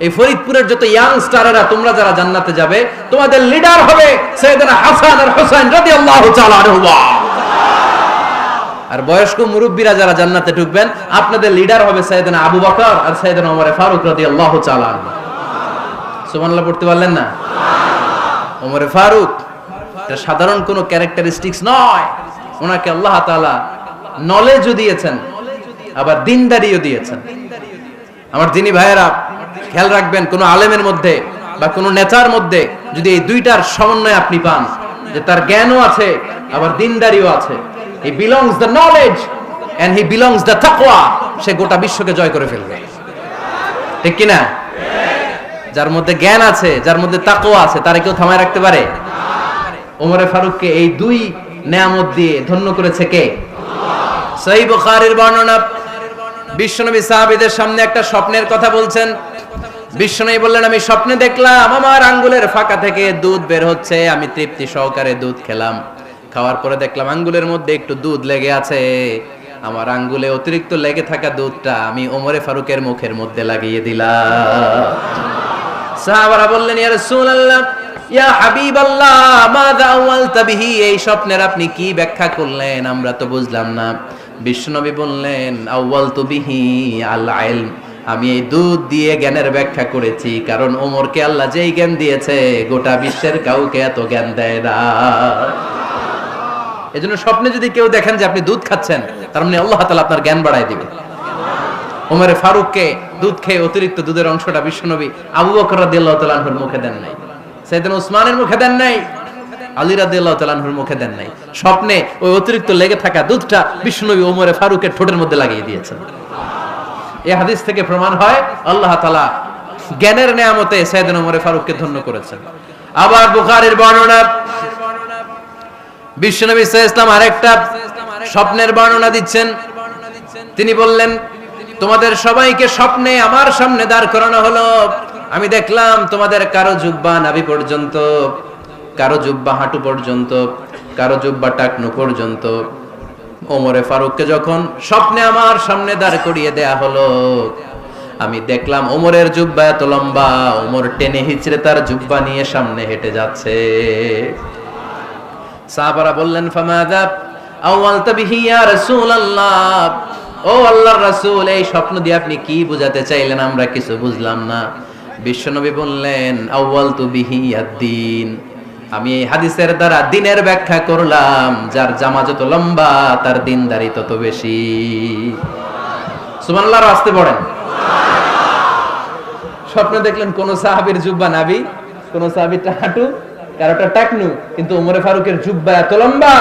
S1: এই ফরিদপুরের যত ইয়াং স্টারেরা, তোমরা যারা জান্নাতে যাবে, তোমাদের লিডার হবে সাইয়েদনা হাসান আর হুসাইন রাদিয়াল্লাহু তাআলা আনহুমা। আর বয়স্ক মুরব্বীরা যারা জান্নাতে ঢুকবেন, আপনাদের লিডার হবে সাইয়েদনা আবু বকর আর সাইয়েদনা ওমর ফারুক রাদিয়াল্লাহু তাআলা আনহু। সুবহানাল্লাহ পড়তে পারলেন না? ওমর ফারুক এটা সাধারণ কোনো ক্যারেক্টারিস্টিক্স নয়। ওনাকে আল্লাহ তাআলা নলেজও দিয়েছেন, আবার দিনদারিও দিয়েছেন। আমার দিনী ভাইয়েরা, খেয়াল রাখবেন, কোন আলেমের মধ্যে বা কোন নেতার মধ্যে যদি এই দুইটার সমন্বয় আপনি পান, যে তার জ্ঞানও আছে আবার দিনদারিও আছে, he belongs the knowledge and he belongs the taqwa, সে গোটা বিশ্বকে জয় করে ফেলবে, ঠিক কিনা? যার মধ্যে জ্ঞান আছে, যার মধ্যে তাকওয়া আছে, তারে কেউ থামায় রাখতে পারে? ওমরে ফারুককে এই দুই নেয়ামত দিয়ে ধন্য করেছে কে? সহিহ বুখারীর বর্ণনা, বিশ্বনবী সাহাবীদের সামনে একটা স্বপ্নের কথা বলছেন। বিশ্বনবী বললেন, আমি স্বপ্নে দেখলাম আমার আঙ্গুলের ফাঁকা থেকে দুধ বের হচ্ছে, আমি তৃপ্তি সহকারে দুধ খেলাম। খাওয়ার পরে দেখলাম আঙ্গুলের মধ্যে একটু দুধ লেগে আছে। আমার আঙ্গুলে অতিরিক্ত লেগে থাকা দুধটা আমি ওমরে ফারুকের মুখের মধ্যে লাগিয়ে দিলাম। সাহাবারা বললেন, ইয়া রাসূলুল্লাহ, ইয়া হাবিবাল্লাহ, মাযা আওয়ালতা বিহি, এই স্বপ্নের আপনি কি ব্যাখ্যা করলেন, আমরা তো বুঝলাম না। বিশ্বনবী বললেন, আওয়ালতু বিহি আল ইলম, আমি এই দুধ দিয়ে জ্ঞানের ব্যাখ্যা করেছি, কারণ ওমরকে আল্লাহ যেই জ্ঞান দিয়েছে গোটা বিশ্বের কাউকে এত জ্ঞান দেয় না। এজন্য স্বপ্নে যদি কেউ দেখেন যে আপনি দুধ খাচ্ছেন, তার মানে আল্লাহ তাআলা আপনার জ্ঞান বাড়ায় দিবে। ওমরে ফারুককে দুধ খেয়ে অতিরিক্ত দুধের অংশটা বিশ্বনবী আবু বকর রাদিয়াল্লাহু তাআলা আনহুর মুখে দেন নাই, সাইয়েদনা উসমানের মুখে দেন নাই, আলী রাদিয়াল্লাহু তাআলা আনহুর মুখে দেন নাই। স্বপ্নে ওই অতিরিক্ত লেগে থাকা দুধটা বিশ্বনবী ওমরে ফারুকের ঠোঁটের মধ্যে লাগিয়ে দিয়েছেন। এই হাদিস থেকে প্রমাণ হয় আল্লাহ তাআলা জ্ঞানের নেয়ামতে সাইয়েদনা ওমরে ফারুককে ধন্য করেছেন। আবার বুখারীর বর্ণনা, বিশ্বনবী সাল্লাল্লাহু আলাইহি ওয়াসাল্লাম আরেকটা স্বপ্নের বর্ণনা দিচ্ছেন। তিনি বললেন, তোমাদের সবাইকে স্বপ্নে আমার সামনে দাঁড় করানো হলো। আমি দেখলাম তোমাদের কারো জুব্বা নাভি পর্যন্ত, কারো জুব্বা হাঁটু পর্যন্ত, কারো জুব্বা টাকনু পর্যন্ত। ওমরে ফারুককে যখন স্বপ্নে আমার সামনে দাঁড় করিয়ে দেয়া হলো, আমি দেখলাম ওমরের জুব্বা এত লম্বা, ওমর টেনে হিচড়ে তার জুব্বা নিয়ে সামনে হেঁটে যাচ্ছে। সাহাবারা বললেন, ফামাযা আওয়ালতা বিহি ইয়া রাসূলুল্লাহ, ও আল্লাহর রাসূল, এই স্বপ্ন দিয়ে আপনি কি বোঝাতে চাইলেন, আমরা কিছু বুঝলাম না। বিশ্বনবী বললেন, আউয়ালতু বিহি আদ-দীন, আমি এই হাদিসের দ্বারা দ্বীনের ব্যাখ্যা করলাম, যার জামা যত লম্বা তার দ্বীনদারি তত বেশি। সুবহানাল্লাহ, আসতে পড়েন। স্বপ্নে দেখলেন কোন সাহাবীর জুব্বা নাভি, কোন সাহাবীর হাঁটু, কারোটা টাকনু, কিন্তু ওমরে ফারুকের জুব্বা এত লম্বা,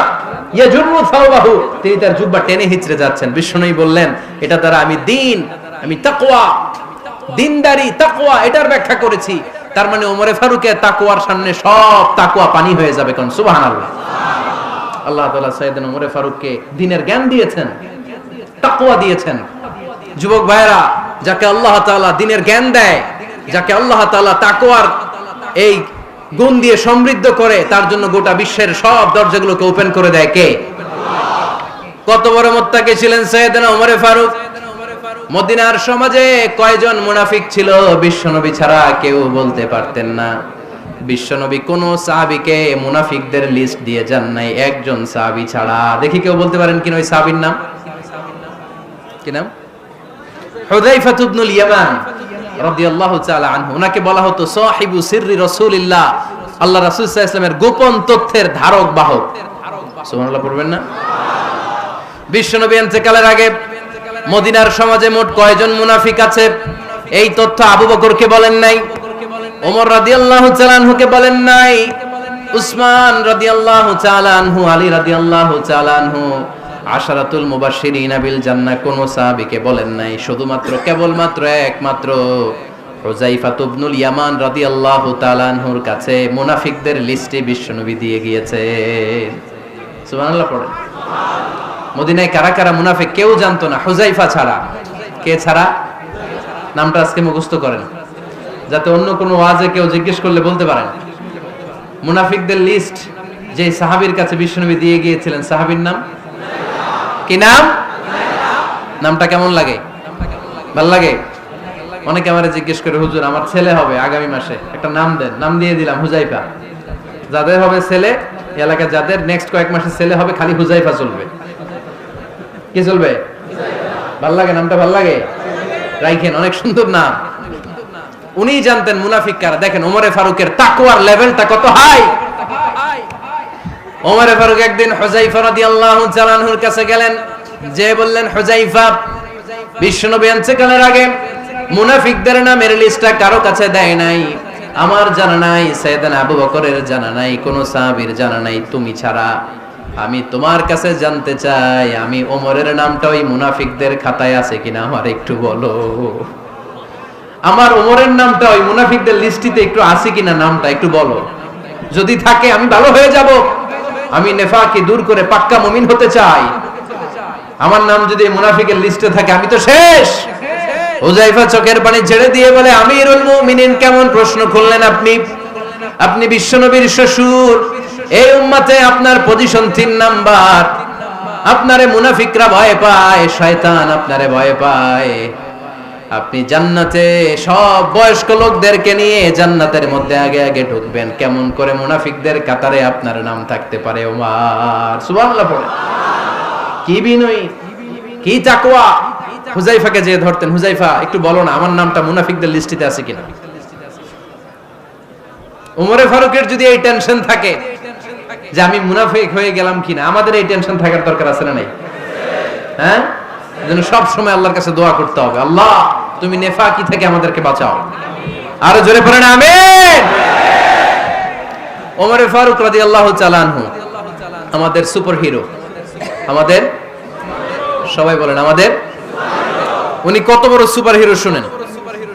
S1: ইয়াজুরু সাওবাহু, তিনি তার জুব্বা টেনে হিচড়ে যাচ্ছেন। বিশ্বনবী বললেন, এটা দ্বারা আমি দ্বীন, আমি তাকওয়া, দ্বীনদারি, তাকওয়া, এটার ব্যাখ্যা করেছি। তার মানে ওমরে ফারুকের তাকওয়ার সামনে সব তাকওয়া পানি হয়ে যাবে। কোন সুবহানাল্লাহ। আল্লাহ তাআলা সাইয়েদনা ওমরে ফারুককে দ্বীনের জ্ঞান দিয়েছেন, তাকওয়া দিয়েছেন। যুবক ভাইরা, যাকে আল্লাহ তাআলা দ্বীনের জ্ঞান দেয়, যাকে আল্লাহ তাআলা তাকওয়ার এই গুণ দিয়ে সমৃদ্ধ করে, তার জন্য গোটা বিশ্বের সব দরজাগুলোকে ওপেন করে দেয় কে? কত বড় মুত্তাকি ছিলেন সাইয়েদনা ওমরে ফারুক। মদিনার সমাজে কয়জন মুনাফিক ছিল বিশ্বনবী ছাড়া কেউ বলতে পারতেন না। বিশ্বনবী কোন সাহাবীকে মুনাফিকদের লিস্ট দিয়ে যান নাই, একজন সাহাবী ছাড়া। দেখি কেউ বলতে পারেন কিনা ওই সাহাবীর নাম? কি নাম? হুযায়ফা ইবনুল ইয়ামান রাদিয়াল্লাহু তাআলা আনহু। ওনাকে বলা হতো সাহিবু সিররি রাসূলিল্লাহ, আল্লাহ রাসূল সাল্লাল্লাহু আলাইহি ওয়াসাল্লামের গোপন তথ্যের ধারক বাহক। সুবহানাল্লাহ পড়বেন না? বিশ্বনবী ইন্তেকালের আগে মদিনার সমাজে মোট কয়জন মুনাফিক আছে, এই তথ্য আবু বকরকে বলেন নাই, ওমর রাদিয়াল্লাহু তাআলা আনহুকে বলেন নাই, উসমান রাদিয়াল্লাহু তাআলা আনহু, আলী রাদিয়াল্লাহু তাআলা আনহু, আশারাতুল মুবাশশিরিন বিল জান্নাহ কোন সাহাবীকে বলেন নাই। শুধুমাত্র কেবলমাত্র একমাত্র হুযায়ফা ইবনুল ইয়ামান রাদিয়াল্লাহু তাআলা আনহুর কাছে মুনাফিকদের লিস্টে বিশ্বনবী দিয়ে গিয়েছেন। সুবহানাল্লাহ পড়েন। মদিনায় কারা কারা মুনাফিক কেউ জানতো না, হুযায়ফা ছাড়া। কে ছাড়া? নামটা আজকে মুখস্থ করেন, যাতে অন্য কোনো ওয়াজে কেউ জিজ্ঞেস করলে বলতে পারেন। মুনাফিকদের লিস্ট যে সাহাবীর কাছে বিশ্বনবী দিয়ে গিয়েছিলেন, সাহাবীর নাম কি? নাম? নামটা কেমন লাগে? ভালো লাগে? অনেকে আমারে জিজ্ঞেস করে, হুজুর আমার ছেলে হবে আগামী মাসে, একটা নাম দেন। নাম দিয়ে দিলাম হুযায়ফা। যাদের হবে ছেলে, এলাকায় যাদের নেক্সট কয়েক মাসে ছেলে হবে, খালি হুযায়ফা চলবে। কি চলবে? ভাল লাগে? নামটা ভাল লাগে? রাইখেন, অনেক সুন্দর নাম। উনি জানতেন মুনাফিক কারা। দেখেন ওমরে ফারুকের তাকওয়ার লেভেলটা কত হাই। ওমরে ফারুক একদিন হুযায়ফা রাদিয়াল্লাহু তাআলা আনহুর কাছে গেলেন, যে বললেন, হুযায়ফা, বিশ্বনবী ইন্তেকালের আগে মুনাফিকদের নামের লিস্টটা কারো কাছে দেয় নাই, আমার জানা নাই, সাইয়েদনা আবু বকরের জানা নাই, কোন সাহাবীর জানা নাই, তুমি ছাড়া। আমি তোমার কাছে জানতে চাই, আমি ওমরের নামটা ওই মুনাফিকদের খাতায় আছে কিনা আমার একটু বলো। আমার ওমরের নামটা ওই মুনাফিকদের লিস্টিতে একটু আছে কিনা, নামটা একটু বলো। যদি থাকে আমি ভালো হয়ে যাব। আমি নেফাকি দূর করে পাক্কা মুমিন হতে চাই। আমার নাম যদি মুনাফিকের লিস্টে থাকে আমি তো শেষ। হুযায়ফা চোখের পানি ছেড়ে দিয়ে বলে, আমিরুল মুমিনিন, কেমন প্রশ্ন করলেন আপনি? আপনি বিশ্বনবীর শ্বশুর। এই উম্মতে আপনার পজিশন 3 নাম্বার। আপনারে মুনাফিকরা ভয় পায়, শয়তান আপনারে ভয় পায়। আপনি জান্নাতে সব বয়স্ক লোকদেরকে নিয়ে জান্নাতের মধ্যে আগে আগে ঢুকবেন। কেমন করে মুনাফিকদের কাতারে আপনার নাম থাকতে পারে ওমর? সুবহানাল্লাহ পড়ে। কি বিনয়ী, কি তাকওয়া। হুযায়ফাকে যে ধরতেন, হুযায়ফা একটু বলো না আমার নামটা মুনাফিকদের লিস্টিতে আছে কিনা। ওমরে ফারুকের যদি এই টেনশন থাকে যে আমি মুনাফিক হয়ে গেলাম কিনা, আমাদের এই টেনশন থাকার দরকার আছে না নাই? হ্যাঁ, এজন্য সব সময় আল্লাহর কাছে দোয়া করতে হবে, আল্লাহ তুমি নেফাকি থেকে আমাদেরকে বাঁচাও। আরো জোরে পড়েন আমিন। ওমরে ফারুক রাদিয়াল্লাহু তাআলা আনহু আমাদের সুপারহিরো, আমাদের সবাই বলেন আমাদের। উনি কত বড় সুপারহিরো শুনেন।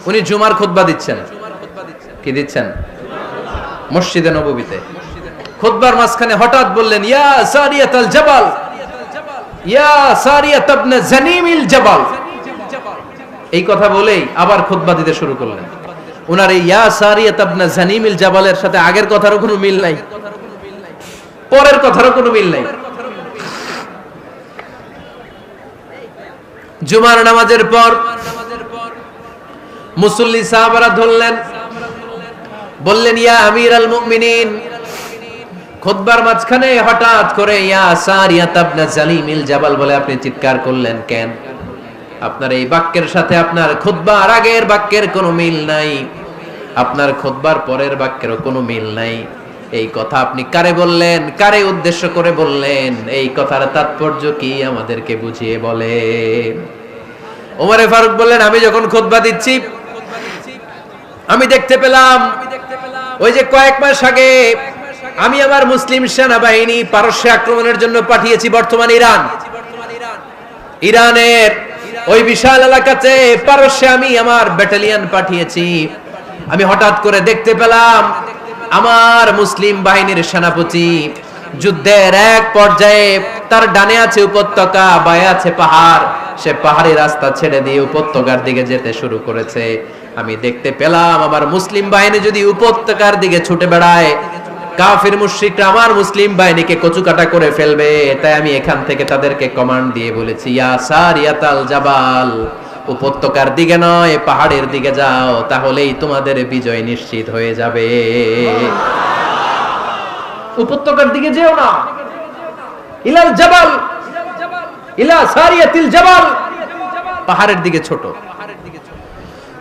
S1: উনি জুমার খুতবা দিচ্ছেন। কি দিচ্ছেন? মসজিদে নববীতে খুতবার মাঝখানে হঠাৎ বললেন, ইয়া সারিয়াতাল জাবাল, ইয়া সারিয়াত ইবনে জানিমিল জাবাল। এই কথা বলেই আবার খুতবা দিতে শুরু করলেন। ওনার এই ইয়া সারিয়াত ইবনে জানিমিল জাবালের সাথে আগের কথারও কোনো মিল নাই, পরের কথারও কোনো মিল নাই। জুমার নামাজের পর মুসল্লি সাহাবারা ধরলেন, বললেন, ইয়া আমিরাল মুমিনিন। খুতবার মাঝখানে হঠাৎ করে ইয়া সারিয়াত ইবনে জালিমিল জাবাল বলে আপনি চিৎকার করলেন কেন? আপনার এই বাক্যের সাথে আপনার খুতবার আগের বাক্যের কোনো মিল নাই, আপনার খুতবার পরের বাক্যেরও কোনো মিল নাই। এই কথা আপনি কারে বললেন, কারে উদ্দেশ্য করে বললেন? এই কথার তাৎপর্য কি আমাদেরকে বুঝিয়ে বলেন। ওমরে ফারুক বললেন, আমি যখন খুতবা দিচ্ছি আমি দেখতে পেলাম ওই যে কয়েক মাস আগে আমি আমার মুসলিম সেনাবাহিনী পারস্যে আক্রমণের জন্য পাঠিয়েছি, বর্তমান ইরানের ওই বিশাল এলাকাতে পারস্যে আমি আমার ব্যাটালিয়ন পাঠিয়েছি। আমি হঠাৎ করে দেখতে পেলাম আমার মুসলিম বাহিনীর সেনাপতি যুদ্ধের এক পর্যায়ে তার ডানে আছে উপত্যকা, বায়ে আছে পাহাড়। সে পাহাড়ি রাস্তা ছেড়ে দিয়ে উপত্যকার দিকে যেতে শুরু করেছে। আমি দেখতে পেলাম আমার মুসলিম বাহিনী যদি উপত্যকার দিকে ছুটে বেড়ায়, কাফির মুশরিকরা আমার মুসলিম বাহিনীকে কচুকাটা করে ফেলবে। তাই আমি এখান থেকে তাদেরকে কমান্ড দিয়ে বলেছি, ইয়া সারিয়াতাল জাবাল, উপত্যকার দিকে নয় পাহাড়ের দিকে যাও, তাহলেই তোমাদের বিজয় নিশ্চিত হয়ে যাবে। উপত্যকার দিকে যেও না, ইলাল জাবাল, ইলা সারিয়াতিল জাবাল, পাহাড়ের দিকে ছোট।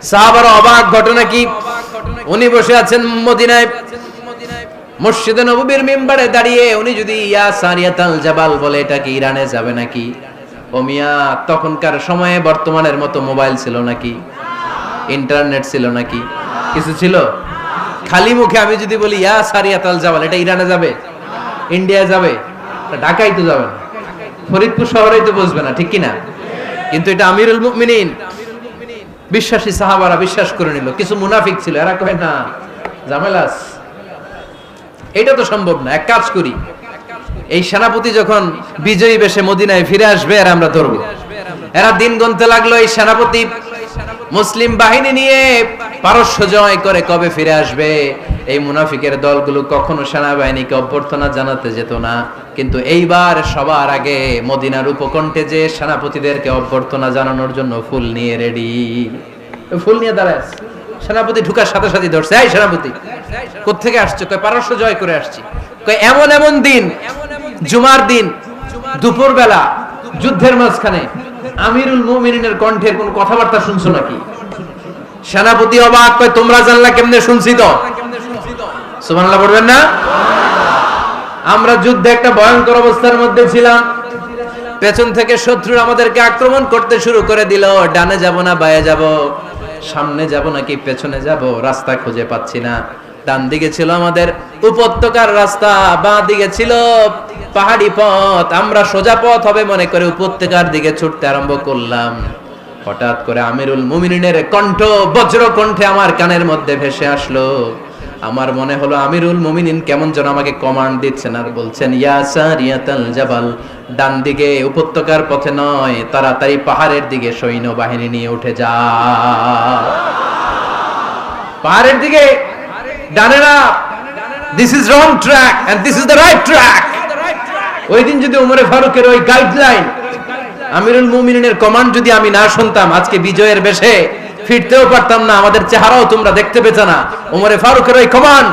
S1: সাহাবারা অবাক। ঘটনা কি? উনি বসে আছেন মদিনায় মসজিদে নববীর মিম্বারে দাঁড়িয়ে। উনি যদি ইয়া সারিয়াতাল জাবাল বলে, এটা কি ইরানে যাবে নাকি? ও মিয়া, তখনকার সময়ে বর্তমানের মতো মোবাইল ছিল নাকি? ইন্টারনেট ছিল নাকি? কিছু ছিল? খালি মুখে আমি যদি বলি ইয়া সারিয়াতাল জাবাল, এটা ইরানে যাবে? ইন্ডিয়া যাবে? ঢাকায় তো যাবে না, ফরিদপুর শহরেই তো বসবে না, ঠিক কিনা? কিন্তু এটা আমিরুল মুমিনিন, বিশ্বাসী সাহাবারা বিশ্বাস করে নিল। কিছু মুনাফিক ছিল, এরা কয় না ঝামেলাস, এটা তো সম্ভব না। এক কাজ করি, এই সেনাপতি যখন বিজয়ী বেশে মদিনায় ফিরে আসবে আর আমরা ধরবো। এরা দিন গুনতে লাগলো, এই সেনাপতি মুসলিম বাহিনী নিয়ে পারস্য জয় করে কবে ফিরে আসবে। এই মুনাফিকের দলগুলো কখনো সেনাবাহিনীকে অভ্যর্থনা জানাতে যেত না, কিন্তু এইবার সবার আগে মদিনার উপকণ্ঠে যে সেনাপতিদেরকে অভ্যর্থনা জানানোর জন্য ফুল নিয়ে রেডি। ফুল নিয়ে দাঁড়ায় সেনাপতি ঢুকার সাথে সাথে ধরছে, এই সেনাপতি কোত্থেকে আসছে? কয় পারস্য জয় করে আসছি। কয় এমন এমন দিন, জুমার দিন দুপুর বেলা যুদ্ধের মাঝখানে আমিরুল মুমিনিনের কণ্ঠের কোন কথাবার্তা শুনছো নাকি? সেনাপতি অবাক। কয় তোমরা জানলা কেমনে? শুনছি তো। সুবহানাল্লাহ পড়বেন না? আমরা যুদ্ধে একটা ভয়ঙ্কর অবস্থার মধ্যে ছিলাম। পেছন থেকে শত্রু আমাদেরকে আক্রমণ করতে শুরু করে দিল। ডানে যাব না বায়ে যাব, সামনে যাব নাকি পেছনে যাব, রাস্তা খুঁজে পাচ্ছি না। ডান দিকে ছিল আমাদের উপত্যকার রাস্তা, বাঁ দিকে ছিল পাহাড়ি পথ, আমরা সোজা পথ হবে মনে করে উপত্যকার দিকে ছুটতে আরম্ভ করলাম। হঠাৎ করে আমিরুল মুমিনিনের কণ্ঠ বজ্র কণ্ঠে আমার কানের মধ্যে ভেসে আসলো। আমার মনে হলো আমিরুল মুমিনিন কেমন যেন আমাকে কমান্ড দিচ্ছেন আর বলছেন, ইয়া সারিয়াতাল জাবাল, ডান দিকে উপত্যকার পথে নয়, তাড়াতাড়ি পাহাড়ের দিকে সৈন্যবাহিনী নিয়ে উঠে যা। পাহাড়ের দিকে, ডানে না। This is wrong track and this is the right track. ওই দিন যদি ওমরে ফারুকের ওই গাইডলাইন, আমিরুল মুমিনিনের কমান্ড যদি আমি না শুনতাম, আজকে বিজয়ের বেশে ফিরতেও পারতাম না, আমাদের চেহারাও তোমরা দেখতে পেতে না। ওমরে ফারুকের ওই কমান্ড,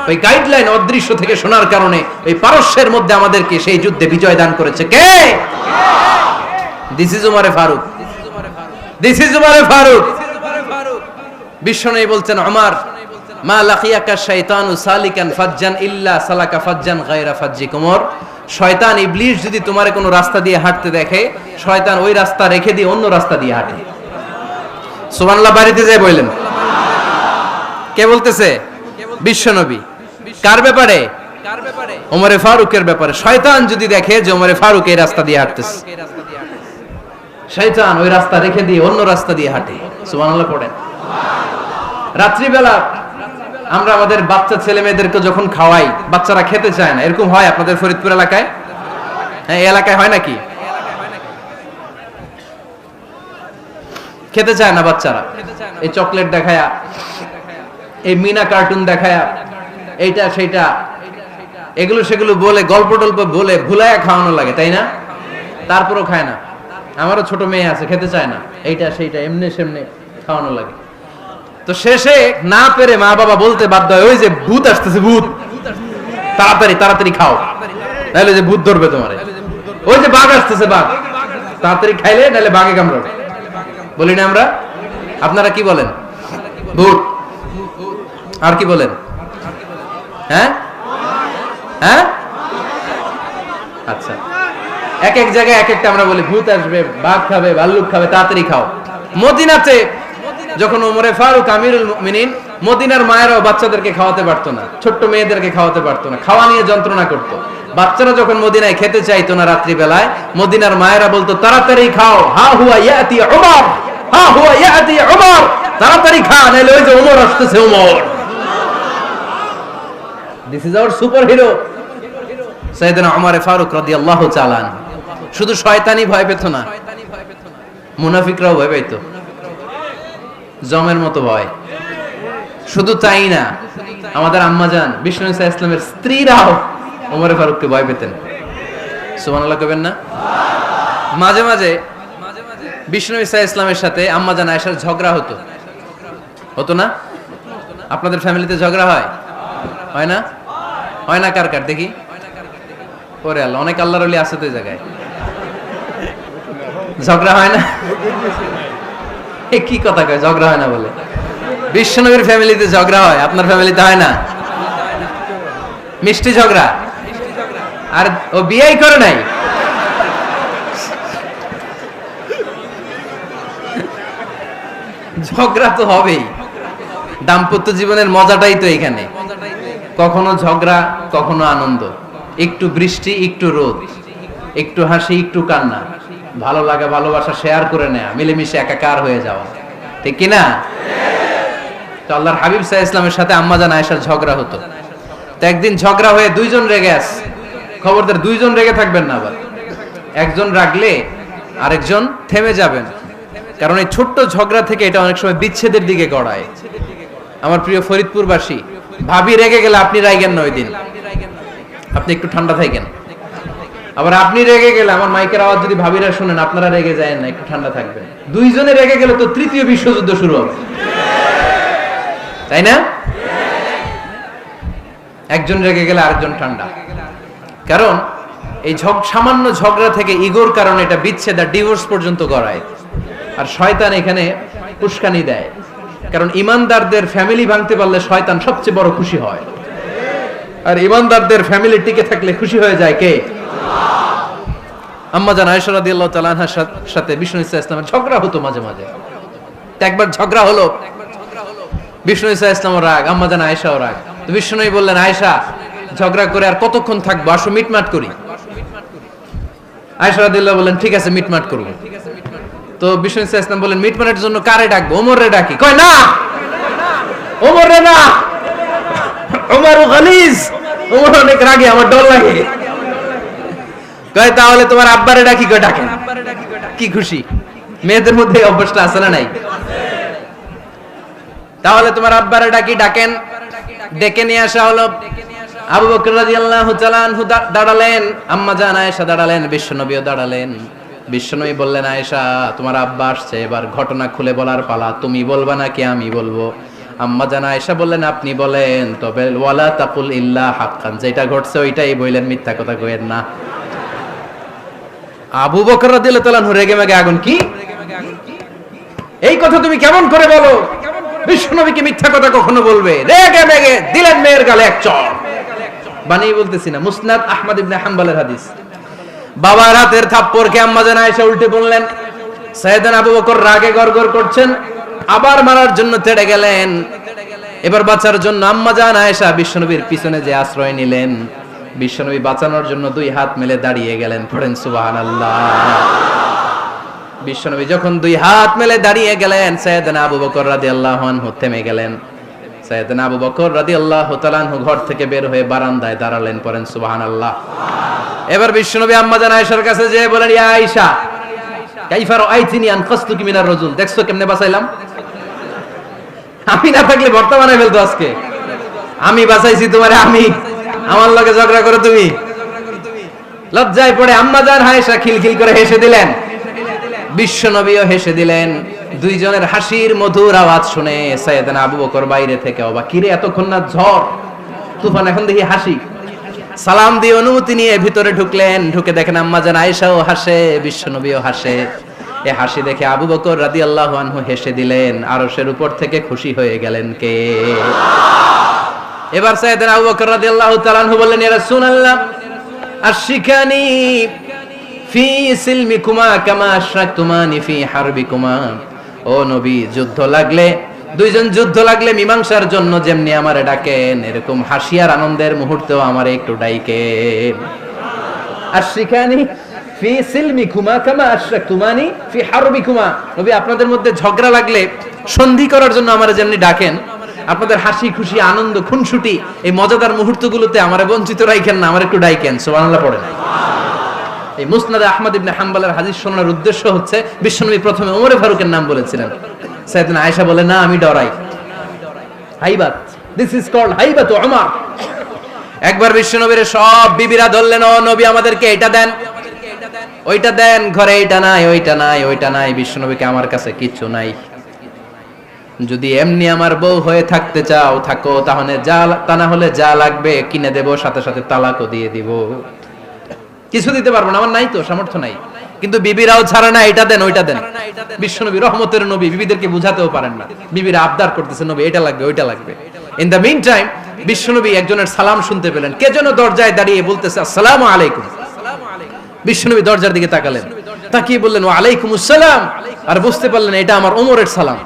S1: ওই গাইডলাইন অদৃশ্য থেকে শোনার কারণে ওই পারস্যের মধ্যে আমাদেরকে সেই যুদ্ধে বিজয় দান করেছে কে? দিস ইজ ওমরে ফারুক, দিস ইজ ওমরে ফারুক। বিশ্বনবী বলছেন, ওমর, মা লাকিয়াকা শাইতানু সালিকান ফাজ্জান ইল্লা সালাকা ফাজ্জান গায়রা ফাজ্জিক। ওমর, শয়তান ইবলিস যদি তোমারে কোনো রাস্তা দিয়ে হাঁটতে দেখে, শয়তান ওই রাস্তা রেখে দিয়ে অন্য রাস্তা দিয়ে হাঁটে। সুবহানাল্লাহ বাড়িতে যায় বললেন। কে বলতেছে? বিশ্বনবী। কার ব্যাপারে? ওমরে ফারুকের ব্যাপারে। শয়তান যদি দেখে যে ওমরে ফারুক এই রাস্তা দিয়ে হাঁটতেছে, শয়তান ওই রাস্তা রেখে দিয়ে অন্য রাস্তা দিয়ে হাঁটে। সুবহানাল্লাহ পড়েন। রাত্রিবেলা আমরা আমাদের বাচ্চা ছেলে মেয়েদেরকে যখন খাওয়াই, বাচ্চারা খেতে চায় না, এরকম হয় আপনাদের ফরিদপুর এলাকায়? হ্যাঁ, এই এলাকায় হয় নাকি? খেতে চায় না বাচ্চারা, এই চকলেট দেখায়া, এই মিনা কার্টুন দেখায়া, এইটা সেইটা, এগুলো সেগুলো বলে, গল্প টল্প বলে ভুলায়া খাওয়ানো লাগে, তাই না? তারপরও খায় না। আমারও ছোট মেয়ে আছে, খেতে চায় না, এইটা সেইটা এমনি সেমনি খাওয়ানো লাগে। তো শেষে না পেরে মা বাবা বলতে বাধ্য হয়, ওই যে ভূত আসতেছে, ভূত, তাড়াতাড়ি তাড়াতাড়ি খাও, নাহলে যে ভূত ধরবে তোমারে। ওই যে বাঘ আসতেছে, বাঘ, তাড়াতাড়ি খাইলে নাহলে বাঘে কামড়াবে। বলি না আমরা? আপনারা কি বলেন? ভূত। আর কি বলেন? হ্যাঁ হ্যাঁ, আচ্ছা, এক এক জায়গায় এক একটা আমরা বলি, ভূত আসবে, বাঘ খাবে, ভাল্লুক খাবে, তাড়াতাড়ি খাও। মদিনাতে যখন ওমরে ফারুক আমিরুল মুমিনিন, মদিনার মায়েরাও বাচ্চাদেরকে খাওয়াতে পারতো না, ছোট্ট মেয়েদেরকে খাওয়াতে পারতো না, খাওয়া নিয়ে যন্ত্রণা করতো। বাচ্চারা যখন মদিনায় খেতে চাইতো না রাত্রি বেলায়, মদিনার মায়েরা বলতো, তাড়াতাড়ি খাও, হা হুয়া ইয়াতি উমর, হা হুয়া ইয়াতি উমর, তাড়াতাড়ি খা, নাহলে ওই যে ওমর আসতেছে, Omar. This is our superhero সাইয়েদনা ওমর ফারুক রাদিয়াল্লাহু তাআলা আনহু। শুধু শয়তানি ভয় পেত না, মুনাফিকরাও ভয় পেত, জমের মতো ভয়। শুধু তাই না, আমাদের আম্মাজান বিষ্ণু ইসা ইসলামের স্ত্রীরাও ওমর ফারুককে ভয় পেতেন। সুবহানাল্লাহ কইবেন না? মাঝে মাঝে বিষ্ণু ইসা ইসলামের সাথে আম্মাজান আয়েশার ঝগড়া হতো, হতো না? আপনাদের ফ্যামিলিতে ঝগড়া হয়? হয় না? হয় না? কার কার দেখি? ওরে আল্লাহ, অনেক আল্লাহর ওলি আছে তো এই জায়গায়। ঝগড়া হয় না? কি কথা কয়, ঝগড়া হয় না বলে? বিশ্বনবীর ফ্যামিলিতে ঝগড়া হয়, আপনার ফ্যামিলিতে হয় না? মিষ্টি ঝগড়া। আর ও বিয়েই করে নাই। ঝগড়া তো হবেই, দাম্পত্য জীবনের মজাটাই তো এখানে। কখনো ঝগড়া, কখনো আনন্দ, একটু বৃষ্টি, একটু রোদ, একটু হাসি, একটু কান্না, ভালো লাগা, ভালোবাসা শেয়ার করে নেয়া, মিলেমিশে একাকার হয়ে যাওয়া, ঠিক কিনা? তো আল্লাহর হাবিব সাল্লাল্লাহু আলাইহি ইসলামের সাথে আম্মাজান আয়েশার ঝগড়া হতো। তো একদিন ঝগড়া হয়ে দুইজন রেগে আছে। খবরদার দুইজন রেগে থাকবেন না, আবার একজন রাগলে আরেকজন থেমে যাবেন, কারণ এই ছোট্ট ঝগড়া থেকে এটা অনেক সময় বিচ্ছেদের দিকে গড়ায়। আমার প্রিয় ফরিদপুরবাসী, ভাবি রেগে গেলে আপনি রাগেন না, ওই দিন আপনি একটু ঠান্ডা থাকেন। আবার আপনি রেগে গেলে, আমার মাইকের আওয়াজ যদি ভাবিরা শুনেন, আপনারা রেগে যায় না, একটু ঠান্ডা থাকবেন। দুইজনে রেগে গেলে তো তৃতীয় বিশ্বযুদ্ধ শুরু হবে, তাই না? একজন রেগে গেলে আরেকজন ঠান্ডা, কারণ এই সামান্য ঝগড়া থেকে ইগোর কারণে এটা বিচ্ছেদ আর ডিভোর্স পর্যন্ত গড়ায়। আর শয়তান এখানে উস্কানি দেয়, কারণ ইমানদারদের ফ্যামিলি ভাঙতে পারলে শয়তান সবচেয়ে বড় খুশি হয়, আর ইমানদারদের ফ্যামিলি টিকে থাকলে খুশি হয়ে যায় কে? আম্মাজান আয়েশা রাদিয়াল্লাহু তাআলা আনহার সাথে বিষ্ণু ইসা ইসলামের ঝগড়া হতো মাঝে মাঝে। একবার ঝগড়া হলো, বিষ্ণু ইসা ইসলামের রাগ, আম্মাজান আয়েশাও রাগ। তো বিষ্ণুই বললেন, আয়েশা, ঝগড়া করে আর কতক্ষণ থাকবো, আসো মিটমাট করি। আয়েশা রাদিয়াল্লাহু বলেন ঠিক আছে মিটমাট করব। তো বিষ্ণু ইসলাম বলেন মিটমাটের জন্য কারে ডাকবো? ওমরে ডাকি। কয় না, ওমরে না, ওমর গালিজ, ওমর অনেক রাগে, আমার ডর লাগে। কয় তাহলে তোমার আব্বারে ডাকি। কয় ডাকেন। কি খুশি, মেয়েদের মধ্যে অভ্যাসটা আছে না নাই? তাহলে তোমার আব্বারে ডাকি, ডাকেন। ডেকে নিয়ে আসা হলো। আবু বকর রাদিয়াল্লাহু তাআলা আনহু দাঁড়ালেন, আম্মা জান আয়েশা দাঁড়ালেন, বিশ্বনবীও দাঁড়ালেন। বিশ্বনবী বললেন আয়েশা তোমার আব্বা আসছে, এবার ঘটনা খুলে বলার পালা, তুমি বলবা নাকি আমি বলবো? আম্মা জান আয়েশা বললেন আপনি বলেন, তবে ওয়ালা তাকুল ইল্লা হাক্কান, যেটা ঘটছে ওইটাই বললেন, মিথ্যা কথা কইেন না। আবু বকর রাদিয়াল্লাহু তাআলা আনহু রেগে মেগে আগুন, কি এই কথা তুমি কেমন করে বলো? বিশ্বনবীকে মিথ্যা কথা কখনো বলবে? রেগে মেগে দিলেন মেয়ের গালে এক চড়। বানিয়ে বলতেছি না, মুসনাদ আহমদ ইবনে হাম্বলের হাদিস। বাবার হাতের থাপ্পড়কে আম্মা জান আয়েশা উল্টে বললেন। সাইয়েদনা আবু বকর রাগে গড়গড় করছেন, আবার মারার জন্য তেড়ে গেলেন। এবার বাঁচার জন্য আম্মা জান আয়েশা বিশ্বনবীর পিছনে যে আশ্রয় নিলেন, বিশ্বনবী বাঁচানোর জন্য দুই হাত মেলে দাঁড়িয়ে গেলেন। পড়েন সুবহানাল্লাহ। বিশ্বনবী যখন দুই হাত মেলে দাঁড়িয়ে গেলেন, সাইয়েদনা আবু বকর রাদিয়াল্লাহু আনহু থেমে গেলেন। সাইয়েদনা আবু বকর রাদিয়াল্লাহু তাআলা আনহু ঘর থেকে বের হয়ে বারান্দায় দাঁড়ালেন। পড়েন সুবহানাল্লাহ। এবার বিশ্বনবী আম্মা জান আয়েশার কাছে যেয়ে বলেন ইয়া আয়েশা কাইফা রাআইতিনি আনকাসতুকি মিনার রাজুল, দেখছো কেমনে বাঁচাইলাম? আমি না থাকলে ভর্তা বানাই ফেলতো আজকে। আমি বাঁচাইছি তোমারে, আমি আমার লগে ঝগড়া করো তুমি। লজ্জায় পড়ে আম্মা জান আয়েশা খিলখিল করে হেসে দিলেন, বিশ্বনবীও হেসে দিলেন। দুইজনের হাসির মধুর আওয়াজ শুনে সাইয়েদনা আবু বকর বাইরে থেকে অবাক, কিরে এতক্ষণ না ঝড় তুফান, এখন দেখি হাসি। সালাম দিয়ে অনুমতি নিয়ে ভিতরে ঢুকলেন। ঢুকে দেখেন আম্মা জান আয়েশাও হাসে, বিশ্বনবীও হাসে। এই হাসি দেখে আবু বকর রাদিয়াল্লাহু আনহু হেসে দিলেন। আরশের উপর থেকে খুশি হয়ে গেলেন কে? এবার সাইয়েদনা আবু বকর রাদিয়াল্লাহু তাআলা আনহু বললেন ইয়া রাসূলুল্লাহ আশিকানি ফি সিলমিকুমা কামা আশরাকতুমানি ফি হারবিকুমা। ও নবী, যুদ্ধ লাগলে, দুইজন যুদ্ধ লাগলে মীমাংসার জন্য যেমনি আমারে ডাকেন, এরকম হাসি আর আনন্দের মুহূর্তেও আমারে একটু ডাকেন। আশিকানি ফি সিলমিকুমা কামা আশরাকতুমানি ফি হারবিকুমা। নবী, আপনাদের মধ্যে ঝগড়া লাগলে সন্ধি করার জন্য আমারে যেমনি ডাকেন, আপনাদের হাসি খুশি আনন্দ খুনসুটি এই মজাদার মুহূর্তগুলোতে আমারে বঞ্চিত রাখেন না, আমার একটু ডাকেন। সুবহানাল্লাহ পড়েন। এই মুসনাদে আহমদ ইবনে হাম্বলের হাদিস শোনার উদ্দেশ্য হচ্ছে, বিশ্বনবী প্রথমে ওমর ফারুকের নাম বলেছিলেন। সাইয়েদনা আয়েশা বলে না, আমি ডরাই। হাইবাত, দিস ইজ কল্ড হাইবাত ওমর। একবার বিশ্বনবীর সব বিবিরা ধরলেন, ও নবী আমাদেরকে এটা দেন, ওইটা দেন, ঘরে এটা নাই, ওইটা নাই, ওইটা নাই। বিশ্বনবীকে আমার কাছে কিচ্ছু নাই, যদি এমনি আমার বউ হয়ে থাকতে চাও থাকো, তাহলে যা, তা না হলে যা লাগবে কিনে দেব, সাথে সাথে তালাকও দিয়ে দিব। কিছু দিতে পারবো না, আমার নাই তো, সামর্থ্য নাই। কিন্তু বিবিরাও ছাড়ে না, এটা দেন ওইটা দেন। বিশ্বনবী রহমতের নবী, বিবিদেরকে বুঝাতেও পারেন না, বিবিরা আবদার করতেছে নবী এটা লাগবে ওইটা লাগবে। ইন দ্য মিন টাইম বিশ্বনবী একজনের সালাম শুনতে পেলেন, কে যেন দরজায় দাঁড়িয়ে বলতেছে আসসালামু আলাইকুম। বিশ্বনবী দরজার দিকে তাকালেন, তাকিয়ে বললেন ওয়া আলাইকুমুস সালাম, আর বুঝতে পারলেন এটা আমার ওমরের সালাম।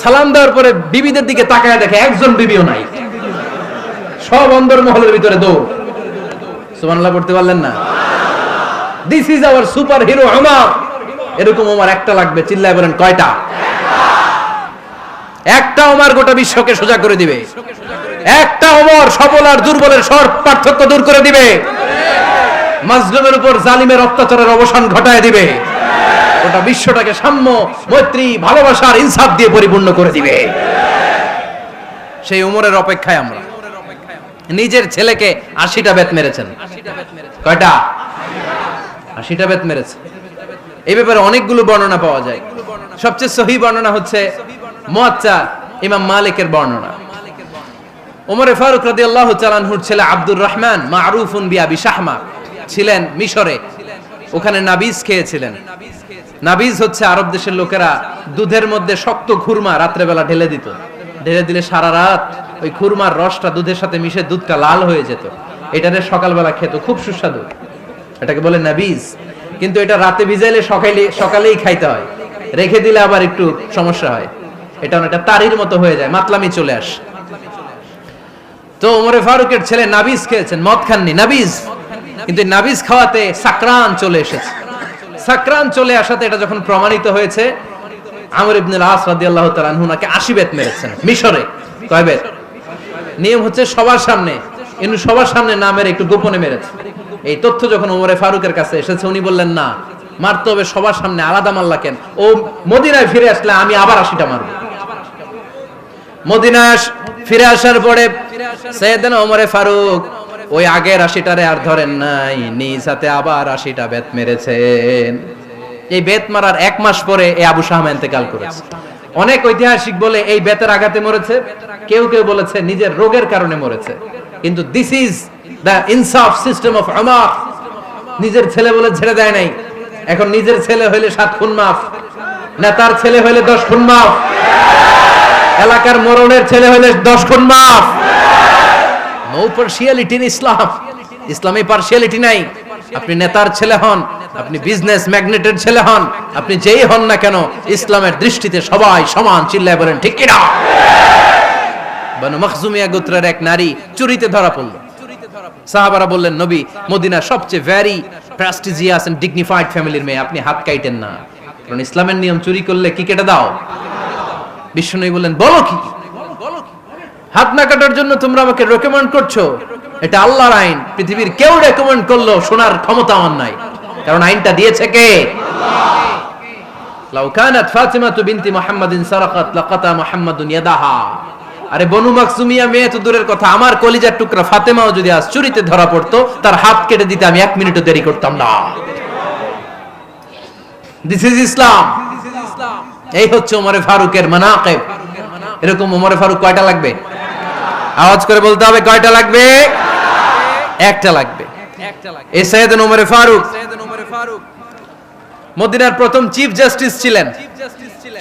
S1: সালাম দেওয়ার পরে বিবিদের দিকে তাকায় দেখে একজন বিবিও নাই, সব অন্দর মহলের ভিতরে দৌড়। সুবহানাল্লাহ পড়তে পারলেন না? This is our super hero Omar. এরকম ওমর একটা লাগবে, চিল্লায় বলেন কয়টা? একটা ওমর গোটা বিশ্বকে সোজা করে দিবে। একটা ওমর সবল আর দুর্বলের সব পার্থক্য দূর করে দিবে। মাজলুমের উপর জালিমের অত্যাচারের অবসান ঘটায় দিবে। গোটা বিশ্বটাকে সাম্য, মৈত্রী, ভালোবাসার ইনসাফ দিয়ে পরিপূর্ণ করে দিবে। সেই ওমরের অপেক্ষায় আমরা। নিজের ছেলেকে 80টা বেত মেরেছেন। কয়টা? 80টা বেত মেরেছে। এই ব্যাপারে অনেকগুলো বর্ণনা পাওয়া যায়। সবচেয়ে সহিহ বর্ণনা হচ্ছে মুয়াত্তা ইমাম মালিকের বর্ণনা। ওমর ফারুক রাদিয়াল্লাহু তাআলা আনহুর ছেলে আব্দুর রহমান মারুফুন বিআবি শাহমা ছিলেন মিশরে। ওখানে নাবিজ খেয়েছিলেন। নাবিজ হচ্ছে আরব দেশের লোকেরা দুধের মধ্যে শক্ত খুরমা রাত্রে বেলা ঢেলে দিত। ঢেলে দিলে সারা রাত ওই খুরমার রসটা দুধের সাথে মিশে দুধটা লাল হয়ে যেত। এটারে সকালবেলা খেত, খুব সুস্বাদু, এটাকে বলে নাবিজ। কিন্তু এটা রাতে ভিজাইলে সকালেই খাইতে হয়, রেখে দিলে আবার একটু সমস্যা হয়। এটা অনেকটা তারির মতো হয়ে যায়, মাতলামি চলে আসে। তো ওমরে ফারুকের ছেলে নাবিজ খেয়েছেন, মদ খাননি, নাবিজ। কিন্তু নাবিজ খাওয়াতে সাকরান চলে এসেছে। সাকরান চলে আসাতে এটা যখন প্রমাণিত হয়েছে, আমর ইবনে আস রাদিয়াল্লাহু তাআলা আনহু নাকি 80 বেত মেরেছেন মিশরে। কয় বেত? নিয়ম হচ্ছে সবার সামনে, কিন্তু সবার সামনে না মেরে একটু গোপনে মেরেছে। এই তথ্য যখন ওমরে ফারুকের কাছে এসেছে, উনি বললেন না, মারতে হবে সবার সামনে, আলাদা মারলা কেন? ও মদিনায় ফিরে আসলে আমি আবার 80টা মারব। মদিনায় ফিরে আসার পরে সাইয়েদনা ওমরে ফারুক ওই আগের 80টারে আর ধরেন নাই, নিজ হাতে আবার 80টা বেত মেরেছেন। এই বেত মারার 1 মাস পরে এই আবু শাহমা ইন্তেকাল করেছে। অনেক ঐতিহাসিক বলে এই বেতের আঘাতে মরেছে, কেউ কেউ বলেছে নিজের রোগের কারণে মরেছে। কিন্তু দিস ইজ দ্য ইনসাফ সিস্টেম অফ উমর। নিজের ছেলে বলে ছেড়ে দেয় নাই। এখন নিজের ছেলে হইলে 7 খুন মাফ, নেতার ছেলে হইলে 10 খুন মাফ, এলাকার মোড়লের ছেলে হইলে 10 খুন মাফ। নো পার্সিয়ালিটি ইন ইসলাম। ইসলামে পার্সিয়ালিটি নাই। আপনি নেতার ছেলে হন, আপনি বিজনেস ম্যাগনেটের ছেলে হন, আপনি যেই হন না কেন, ইসলামের দৃষ্টিতে সবাই সমান। চিল্লায় বলেন ঠিক কি না? বনু মখজুমিয়া গোত্রের এক নারী চুরিতে ধরা পড়ল। সাহাবারা বললেন, নবী, মদিনার সবচেয়ে ভেরি প্রেস্টিজিয়াস এন্ড ডিগনিফাইড ফ্যামিলির মেয়ে, আপনি হাত কাটেন না, কারণ ইসলামের নিয়ম চুরি করলে কি কেটে দাও। বিশ্বনবী বললেন, বলো কি? হাত না কাটার জন্য তোমরা আমাকে রেকমেন্ড করছো? এটা আল্লাহর আইন। পৃথিবীর কেউ রেকমেন্ড করলো শোনার ক্ষমতা আমার নাই, কারণ আইনটা দিয়েছে কে? লাউ কানাত ফাতিমাতু বিনতি মুহাম্মাদিন সারাকাত লাকাতা মুহাম্মাদুন ইয়াদাহা। আরে বনু মাকসুমিয়া মেয়ে তো দূরের কথা, আমার কলিজার টুকরা ফাতেমাও যদি আজ চুরিতে ধরা পড়তো, তার হাত কেটে দিতে আমি 1 মিনিটও দেরি করতাম না। দিস ইজ ইসলাম। এই হচ্ছে ওমরে ফারুকের মানাকিব। এরকম ওমরে ফারুক কয়টা লাগবে? আওয়াজ করে বলতে হবে, কয়টা লাগবে? একটা লাগবে। এই সাইয়েদনা ওমরে ফারুক মদিনার প্রথম চিফ জাস্টিস ছিলেন।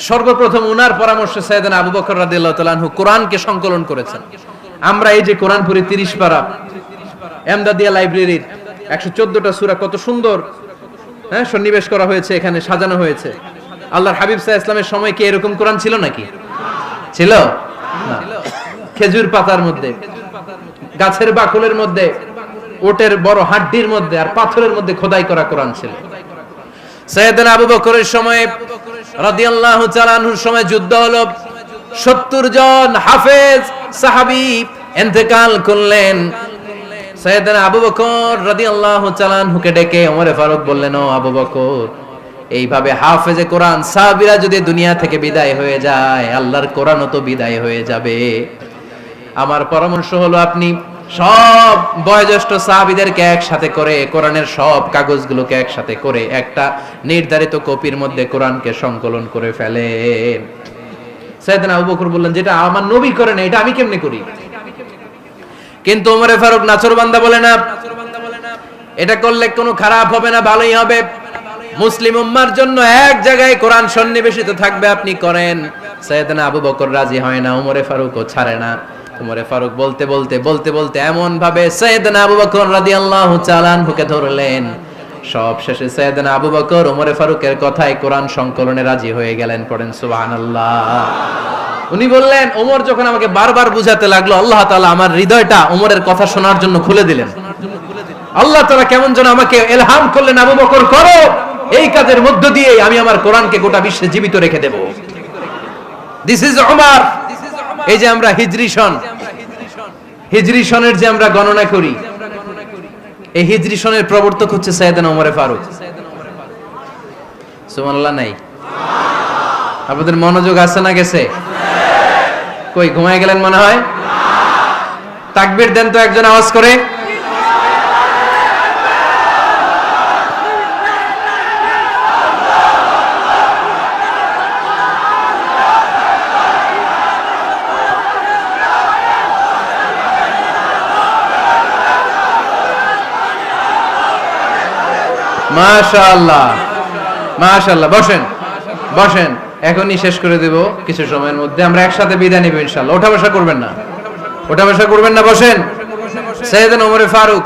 S1: সর্বপ্রথম উনার পরামর্শে সাইয়েদনা আবু বকর রাদিয়াল্লাহু তাআলা আনহু কোরআনকে সংকলন করেছেন। আমরা এই যে কোরআন পড়ি 30 পারা, এমদাদিয়া লাইব্রেরির 114টা সূরা, কত সুন্দর সন্নিবেশ করা হয়েছে, এখানে সাজানো হয়েছে। আল্লাহর হাবিব সাল্লাল্লাহু আলাইহি ওয়াসাল্লামের সময় কি এরকম কোরআন ছিল নাকি? ছিল না। খেজুর পাতার মধ্যে, গাছের বাকলের মধ্যে, ওটের বড় হাড্ডির মধ্যে আর পাথরের মধ্যে খোদাই করা কোরআন ছিল। সাইয়েদনা আবু বকরের সময় রাদিয়াল্লাহু তাআলা আনহুর সময় যুদ্ধ হলো, 70 জন হাফেজ সাহাবী ইন্তেকাল করলেন। সাইয়েদনা আবু বকর রাদিয়াল্লাহু তাআলা আনহুকে ডেকে ওমরে ফারুক বললেন, ও আবু বকর, এইভাবে হাফেজে কোরআন সাহাবীরা যদি দুনিয়া থেকে বিদায় হয়ে যায়, আল্লাহর কোরআনও তো বিদায় হয়ে যাবে। আমার পরামর্শ হলো আপনি সব বয়োজ্যেষ্ঠ সাহাবীদেরকে একসাথে করে কোরআনের সব কাগজগুলোকে একসাথে করে একটা নির্ধারিত কপির মধ্যে কোরআনকে সংকলন করে ফেলেন। সাইয়েদনা আবু বকর বললেন, যেটা আমার নবী করে না, এটা আমি কেমনে করি? কিন্তু ওমরে ফারুক নাচরবান্দা বলে না, এটা করলে কোনো খারাপ হবে না, ভালোই হবে। মুসলিম উম্মার জন্য এক জায়গায় কোরআন সন্নিবেশিত থাকবে, আপনি করেন। সাইয়েদনা আবু বকর রাজি হয় না, ওমরে ফারুকও ছাড়ে না। ওমরে ফারুক বলতে বলতে বলতে বলতে এমন ভাবে সাইয়েদনা আবু বকর রাদিয়াল্লাহু তাআলা আনহুকে ধরলেন, সব শেষে সাইয়েদনা আবু বকর ওমরে ফারুকের কথায় কোরআন সংকলনে রাজি হয়ে গেলেন। পড়েন সুবহানাল্লাহ। উনি বললেন, ওমর যখন আমাকে বারবার বুঝাতে লাগলো, আল্লাহ তাআলা আমার হৃদয়টা ওমরের কথা শোনার জন্য খুলে দিলেন। আল্লাহ তাআলা কেমন যেন আমাকে ইলহাম করলেন, আবু বকর করো, এই কাজের মধ্য দিয়ে আমি আমার কোরআনকে গোটা বিশ্বে জীবিত রেখে দেব। This is Umar. এই যে আমরা হিজরি সনের যে আমরা গণনা করি, এই হিজরি সনের প্রবর্তক হচ্ছে সাইয়েদনা ওমরে ফারুক। সুবহানাল্লাহ নাই? আপনাদের মনোযোগ আছে না গেছে? কই ঘুমায় গেলেন মনে হয়? তাকবীর দেন তো একজন আওয়াজ করে। মাশাআল্লাহ, মাশাআল্লাহ। বসেন, বসেন, এখনই শেষ করে দেব কিছু সময়ের মধ্যে। আমরা একসাথে বিদায় নিব ইনশাআল্লাহ। ওঠা বসা করবেন না, ওঠা বসা করবেন না, বসেন। সাইয়েদনা ওমর ফারুক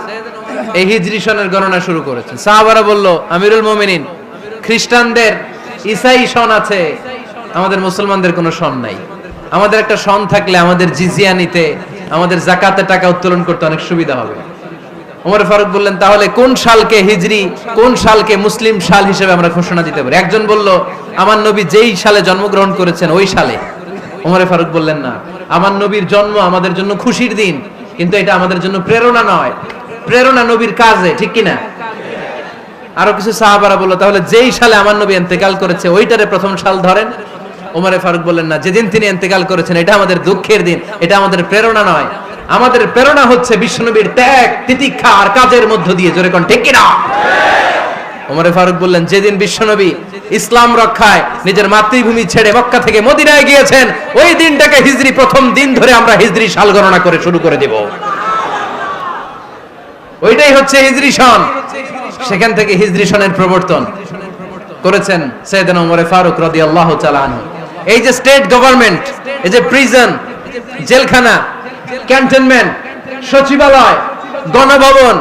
S1: এই হিজরি সনের গণনা শুরু করেছেন। সাহাবারা বলল, আমিরুল মুমিনিন, খ্রিস্টানদের ঈসাই সন আছে, আমাদের মুসলমানদের কোনো সন নাই। আমাদের একটা সন থাকলে আমাদের জিজিয়া নিতে আমাদের যাকাতের টাকা উত্তোলন করতে অনেক সুবিধা হবে। ওমর ফারুক বললেন, তাহলে কোন সালকে হিজরি, কোন সালকে মুসলিম সাল হিসেবে আমরা ঘোষণা দিতে পারি? একজন বলল, আমার নবী যেই সালে জন্মগ্রহণ করেছেন ওই সালে। ওমর ফারুক বললেন, না, আমার নবীর জন্ম আমাদের জন্য খুশির দিন, কিন্তু এটা আমাদের জন্য প্রেরণা নয়। প্রেরণা নবীর কাজে, ঠিক কিনা? আরো কিছু সাহাবারা বলল, তাহলে যেই সালে আমার নবী ইন্তেকাল করেছে ওইটারে প্রথম সাল ধরেন। ওমর ফারুক বললেন, না, যেদিন তিনি ইন্তেকাল করেছেন এটা আমাদের দুঃখের দিন, এটা আমাদের প্রেরণা নয়। আমাদের প্রেরণা হচ্ছে বিশ্বনবীর ত্যাগ, তিতিক্ষা আর কাজের মধ্য দিয়ে। জোরে কোন ঠিক কিনা? ওমর ফারুক বললেন, যেদিন বিশ্বনবী ইসলাম রক্ষায় নিজের মাতৃভূমি ছেড়ে মক্কা থেকে মদিনায় গিয়েছেন ওই দিনটাকে হিজরি প্রথম দিন ধরে আমরা হিজরি সাল গণনা করে শুরু করে দেব। ওইটাই হচ্ছে হিজরি সন। সেখান থেকে হিজরি সনের প্রবর্তন করেছেন সাইয়েদনা ওমর ফারুক রাদিয়াল্লাহু তাআলা আনহু। এই যে স্টেট গভর্নমেন্ট, এই যে প্রিজন, জেলখানা, ক্যান্টনমেন্ট, সচিবালয়, গণভবন,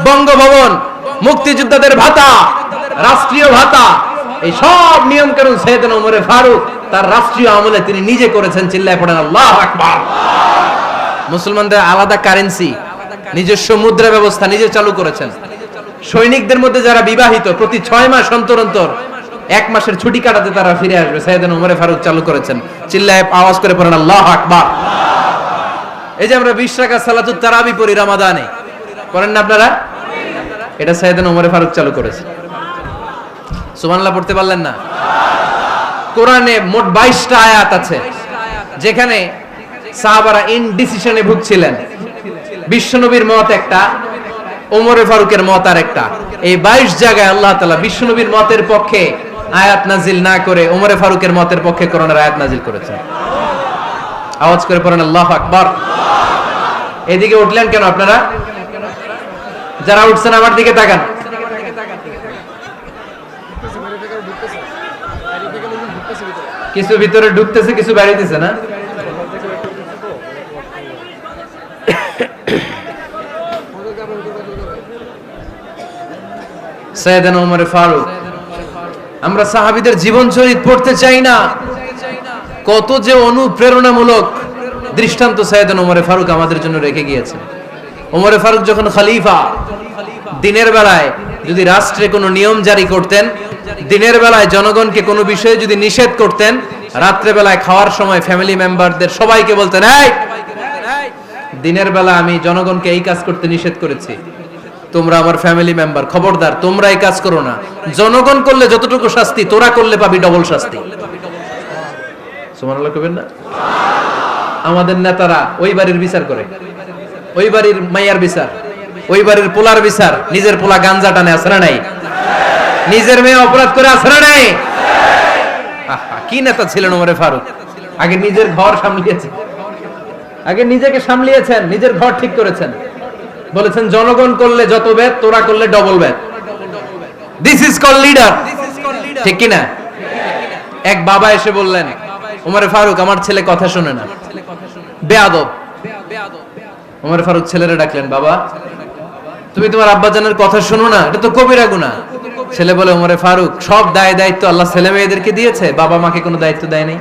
S1: বঙ্গভবন, মুক্তিযোদ্ধাদের ভাতা, রাষ্ট্রীয় ভাতা, এই সব নিয়ম কানুন সাইয়েদনা ওমর ফারুক তার রাষ্ট্রীয় আমলে তিনি নিজে করেছেন। চিল্লায় পড়েন আল্লাহু আকবার। মুসলমানদের আলাদা কারেন্সি, নিজস্ব মুদ্রা ব্যবস্থা নিজে চালু করেছেন। সৈনিকদের মধ্যে যারা বিবাহিত প্রতি 6 মাস অন্তর অন্তর 1 মাসের ছুটি কাটাতে তারা ফিরে আসবে, সাইয়েদনা ওমর ফারুক চালু করেছেন। চিল্লায় আওয়াজ করে পড়েন আল্লাহু আকবার। এই যে আমরা 20 রাকাত সালাতুত তারাবি পড়ি রমাদানে, করেন না আপনারা? এটা সাইয়েদনা ওমর ফারুক চালু করেছেন। সুবহানাল্লাহ পড়তে পারলেন না? কোরআনে মোট 22টা আয়াত আছে যেখানে সাহাবারা ইনডিসিশনে ভুগছিলেন। বিশ্বনবীর মত একটা, ওমর ফারুকের মত আর একটা। এই 22 জায়গায় আল্লাহ তাআলা বিশ্বনবীর মতের পক্ষে আয়াত নাজিল না করে ওমর ফারুকের মতের পক্ষে কোরআনের আয়াত নাজিল করেছেন। আওয়াজ করে পড়েন আল্লাহু আকবার। এদিকে উঠলেন কেন আপনারা? যারা উঠছেন আমার দিকে তাকান। কিছু ভিতরে ঢুকতেছে, কিছু বাইরেতেছে না? সাইয়েদনা ওমর ফারুক, আমরা সাহাবীদের জীবন চরিত পড়তে চাই না? কত যে অনুপ্রেরণামূলক দৃষ্টান্ত সাইয়েদনা ওমর ফারুক আমাদের জন্য রেখে গিয়েছেন। ওমর ফারুক যখন খলিফা, দিনের বেলায় যদি রাষ্ট্রে কোনো নিয়ম জারি করতেন, দিনের বেলায় জনগণকে কোনো বিষয়ে যদি নিষেধ করতেন, রাত্রে বেলায় খাওয়ার সময় ফ্যামিলি মেম্বারদের সবাইকে বলতেন, এই দিনের বেলা আমি জনগণকে এই কাজ করতে নিষেধ করেছি, তোমরা আমার ফ্যামিলি মেম্বার, খবরদার তোমরা এই কাজ করো না। জনগণ করলে যতটুকু শাস্তি, তোরা করলে পাবি ডবল শাস্তি। সুবহানাল্লাহ কইবেন না? আমাদের নেতারা ওই বাড়ির বিচার করে, ওই বাড়ির মাইয়ার বিচার, ওই বাড়ির পোলার বিচার। নিজের পোলা গাঞ্জা টানে, আছে না নাই? নিজের মেয়ে অপরাধ করে, আছে না নাই? কি নেতা ছিলেন ওমর ফারুক! আগে নিজের ঘর সামলিয়েছেন, আগে নিজেকে সামলিয়েছেন, নিজের ঘর ঠিক করেছেন। বলেছেন জনগণ করলে যত বেদ, তোরা করলে double Veda. This is call leader, ঠিক কি না? এক বাবা এসে বললেন, ওমর ফারুক আমার ছেলে কথা শুনে না, বেয়াদব। ওমর ফারুক ছেলেরে ডাকলেন, বাবা তুমি তোমার আব্বাজানের কথা শুনো না, এটা তো কবিরা গুনাহ। ছেলে বলে, ওমর ফারুক সব দায় দায়িত্ব আল্লাহ ছেলে মেয়েদেরকে দিয়েছে, বাবা মাকে কোনো দায়িত্ব দেয় নাই।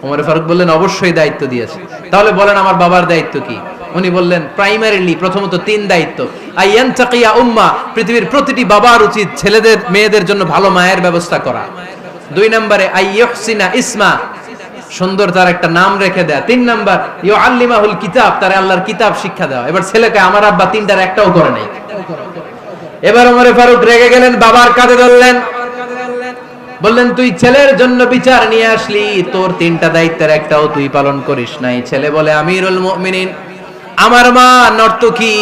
S1: ওমর ফারুক বললেন, অবশ্যই দায়িত্ব দিয়েছে। তাহলে বলেন আমার বাবার দায়িত্ব কি? উনি বললেন, প্রাইমারিলি প্রথমত 3 দায়িত্ব। আইয়ানতাকিয়া উম্মা, পৃথিবীর প্রতিটি বাবার উচিত ছেলেদের মেয়েদের জন্য ভালো মায়ের ব্যবস্থা করা। 2 নম্বরে আইয়ুহসিনা ইসমা, সুন্দর তার একটা নাম রেখে দেয়া। 3 নাম্বার ইউআল্লিমাহুল কিতাব, তার আল্লাহর কিতাব শিক্ষা দেওয়া। এবার ছেলেকে আমার আব্বা 3টার একটাও করে নাই। এবার ওমর ফারুক রেগে গেলেন, বাবার কাঁধে ধরলেন, বললেন তুই ছেলের জন্য বিচার নিয়ে আসলি, তোর 3টা দায়িত্বের একটাও তুই পালন করিস নাই। ছেলে বলে, আমিরুল মুমিনিন, আমার মা নর্তকী,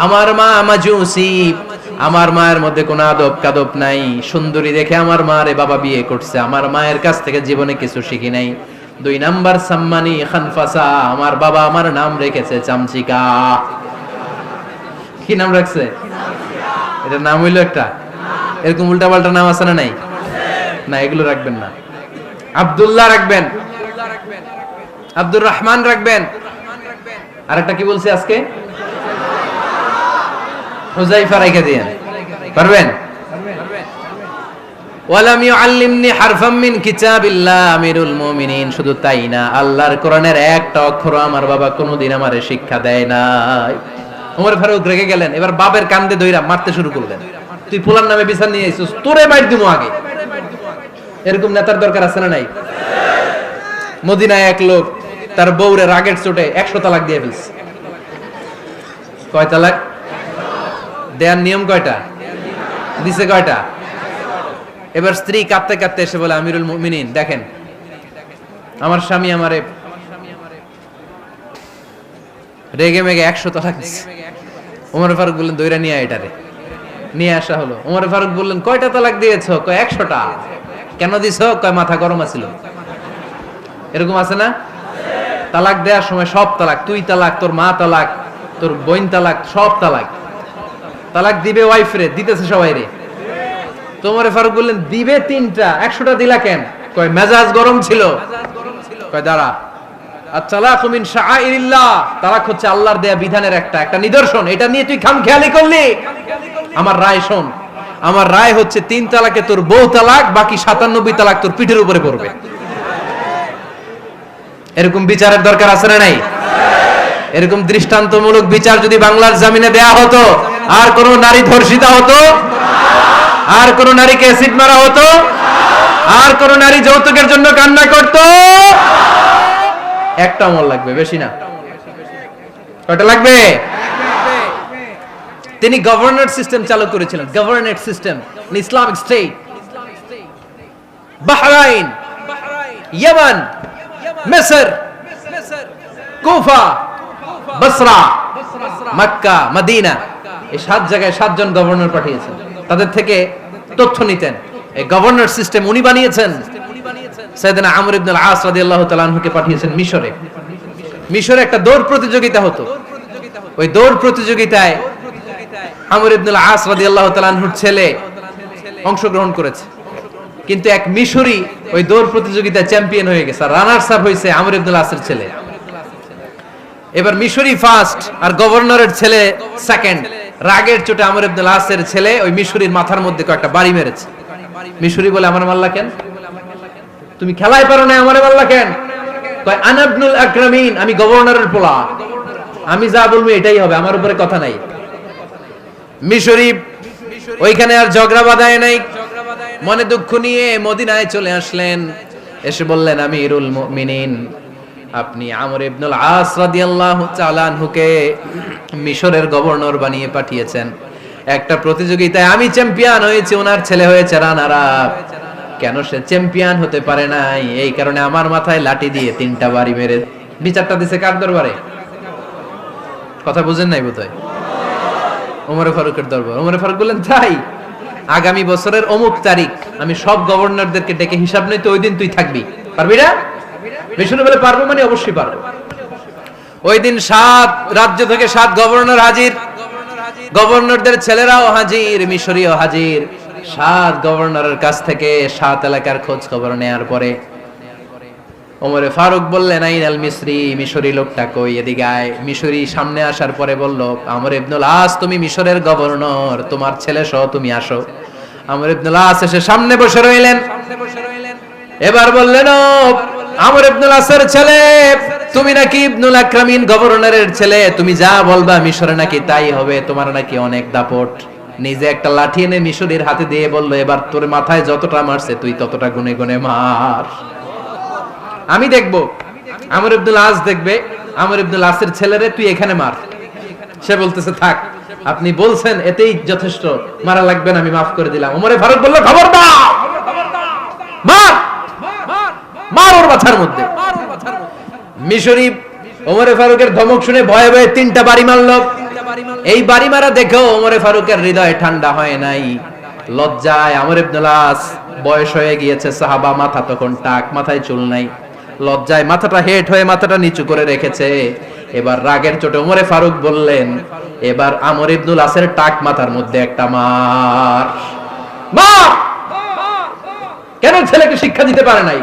S1: আমার মা মাজুসি, আমার মায়ের মধ্যে কোনো আদব কাদব নাই, সুন্দরী দেখে আমার মারে বাবা বিয়ে করছে, আমার মায়ের কাছ থেকে জীবনে কিছু শিখি নাই। 2 নাম্বার সাম্মানি খানফাসা, আমার বাবা আমার নাম রেখেছে চামচিকা। কি নাম রাখছে? এটা নাম হইলো একটা? এরকম উল্টা পাল্টা নাম আছে না নাই? না, এগুলো রাখবেন না। আব্দুল্লাহ রাখবেন, আব্দুর রহমান রাখবেন। আরেকটা কি বলছি আজকে? হুজাইফা রেখে দিয়েন, পারবেন? ওয়ালাম ইউআল্লিমনি হারফাম মিন কিতাবিল্লাহ আমিরুল মুমিনিন, শুধু তাই না, আল্লাহর কোরআনের একটা অক্ষর আমার বাবা কোনোদিন আমারে শিক্ষা দেয় নাই। ওমর ফারুক রেগে গেলেন, এবার বাপের কান্দে ধইরা মারতে শুরু করলেন। তুই ফুলার নামে বিচার নিয়ে আইছিস, তোরে মাইর দিমু আগে। এরকম নেতার দরকার আছে না নাই? মদিনায় এক লোক তার বউরে রাগের চোটে 100 তালাক দিয়ে ফেলছে। কয় তালাক দেয়ার নিয়ম কয়টা? দিছে কয়টা? এবার স্ত্রী কাঁদতে কাঁদতে এসে বলে, আমিরুল মুমিনিন দেখেন, আমার স্বামী আমারে রেগে মেগে 100 তালাক দিছে। ওমর ফারুক বললেন, দইরা নিয়ে এটারে। নিয়ে আসা হলো। ওমর ফারুক বললেন, কয়টা তালাক দিয়েছো? কয় 100টা। কেন দিছো? কয় মাথা গরম আছিল। এরকম আছে না? তালাক দেওয়ার সময় সব তালাক, তুই তালাক, তোর মা তালাক, তোর বোন তালাক, সব তালাক। তালাক দিবে ওয়াইফ রে, দিতেছে সবাই রে। তো ওমর ফারুক বললেন, দিবে 3টা, 100টা দিলা কেন? কয় মেজাজ গরম ছিল। কয় দাঁড়া, আত-তালাকু মিন শাআইরিল্লাহ, তালাক হচ্ছে আল্লাহর দেয়া বিধানের একটা নিদর্শন, এটা নিয়ে তুই খামখেয়ালি করলি। আমার রায় শোন, আমার রায় হচ্ছে 3 তালাকে তোর বউ তালাক, বাকি 97 তালাক তোর পিঠের উপরে পড়বে। এরকম বিচারের দরকার আছে না নাই? এরকম দৃষ্টান্তমূলক বিচার যদি বাংলার জমিনে দেয়া হতো, আর কোন নারী ধর্ষিতা হতো, আর কোন নারীকে অ্যাসিড মারা হতো, আর কোন নারী যৌতুকের জন্য কান্না করত? একটা আমল লাগবে, বেশি না। কয়টা লাগবে? তিনি গভর্নর সিস্টেম চালু করেছিলেন, governor system, Islamic state. Bahrain, Yemen, মিসর, কুফা, বসরা, মক্কা, মদিনা, এই 7 জায়গায় 7 জন গভর্নর পাঠিয়েছেন। তাদের থেকে তথ্য নিতেন। এই গভর্নর সিস্টেম উনি বানিয়েছেন। সাইয়েদনা আমর ইবনে আল-আস রাদিয়াল্লাহু তাআলা আনহুকে পাঠিয়েছেন মিশরে। মিশরে একটা দৌড় প্রতিযোগিতা হতো। ওই দৌড় প্রতিযোগিতায় আমর ইবনে আল-আস রাদিয়াল্লাহু তাআলা আনহুর ছেলে অংশগ্রহণ করেছে, কিন্তু এক মিশরি ওই দৌড় প্রতিযোগিতায় চ্যাম্পিয়ন হয়ে গেছে। রানার্স আপ হয়েছে আমর ইবনে আল-আসের ছেলে। এবার মিশরি ফার্স্ট আর গভর্নরের ছেলে সেকেন্ড। রাগের চোটে আমর ইবনে আল-আসের ছেলে ওই মিশরির মাথার মধ্যে কয়েকটা বাড়ি মেরেছে। মিশরি বলে, আমার মারলা কেন? তুমি খেলায় পারো না, আমারে মারলা কেন? কয়, আনা ইবনুল আকরামিন, আমি গভর্নরের পোলা, আমি যা বলবো এটাই হবে, আমার উপরে কথা নাই। মিশরি ওইখানে আর ঝগড়া বাঁধায় নাই, মনে দুঃখ নিয়ে মদিনায় চলে আসলেন। এসে বললেন, আমিরুল মুমিনিন, আপনি আমর ইবনুল আস রাদিয়াল্লাহু তাআলা আনহুকে মিশরের গভর্নর বানিয়ে পাঠিয়েছেন। একটা প্রতিযোগিতায় আমি চ্যাম্পিয়ন হয়েছি, ওনার ছেলে হয়েছে রানার আপ। কেন সে চ্যাম্পিয়ন হতে পারে নাই? এই কারণে আমার মাথায় লাঠি দিয়ে 3টা বাড়ি মেরে। বিচারটা দিছে কার দরবারে? কথা বুঝেন নাই বোধহয়? ওমর ফারুকের দরবার। ওমর ফারুক বললেন, তাই আগামী বছরের অমুক তারিখ আমি সব গভর্নরদেরকে ডেকে হিসাব নেই, তো ওই দিন তুই থাকবি, পারবি না? মিশনে বলে, পারবো মানে অবশ্যই পারবো। ওই দিন 7 রাজ্য থেকে 7 গভর্নর হাজির, গভর্নরদের ছেলেরাও হাজির, মিশরীয় হাজির। 7 গভর্নরের কাছ থেকে 7 এলাকার খোঁজ খবর নেয়ার পরে ওমর ফারুক বললেন, আইনাল মিসরি, মিশরি লোকটা কই, এদিকে আয়। মিশরি সামনে আসার পরে বলল, আমর ইবনুল আস, তুমি মিশরের গভর্নর, তোমার ছেলে সহ তুমি আসো। আমর ইবনুল আস এসে সামনে বসে রইলেন। এবার বললেন, ও আমর ইবনুল আসের ছেলে, তুমি নাকি ইবনুল আকরামিন গভর্নরের ছেলে, তুমি যা বলবা মিশরে নাকি তাই হবে, তোমার নাকি অনেক দাপট। নিজে একটা লাঠি এনে মিশরীর হাতে দিয়ে বলল, এবার তোর মাথায় যতটা মারছে তুই ততটা গুনে গুনে মার, আমি দেখবো। আমর ইবনুল আস দেখবে, আমর ইবনুল আসের ছেলেরে তুই এখানে মার। সে বলতেছে, থাক, আপনি বলছেন এতেই যথেষ্ট, মারা লাগবে না, আমি মাফ করে দিলাম। ওমর ফারুক বলল, খবরদার, মার, মার ওর মাথার মধ্যে। মিশরি ওমর ফারুকের ধমক শুনে ভয়ে ভয়ে 3টা বাড়ি মারলো। এই বাড়ি মারা দেখেও ওমর ফারুকের হৃদয় ঠান্ডা হয় নাই। লজ্জায় আমর ইবনুল আস, বয়স হয়ে গিয়েছে সাহাবা, মাথা তখন টাক, মাথায় চুল নাই, লজ্জায় মাথাটা হেট হয়ে মাথাটা নিচু করে রেখেছে। এবার রাগের চোটে ওমর ফারুক বললেন, এবার আমর ইবনুল আসের টাক মাথার মধ্যে একটা মার। মার! কেন ছেলেকে শিক্ষা দিতে পারে নাই?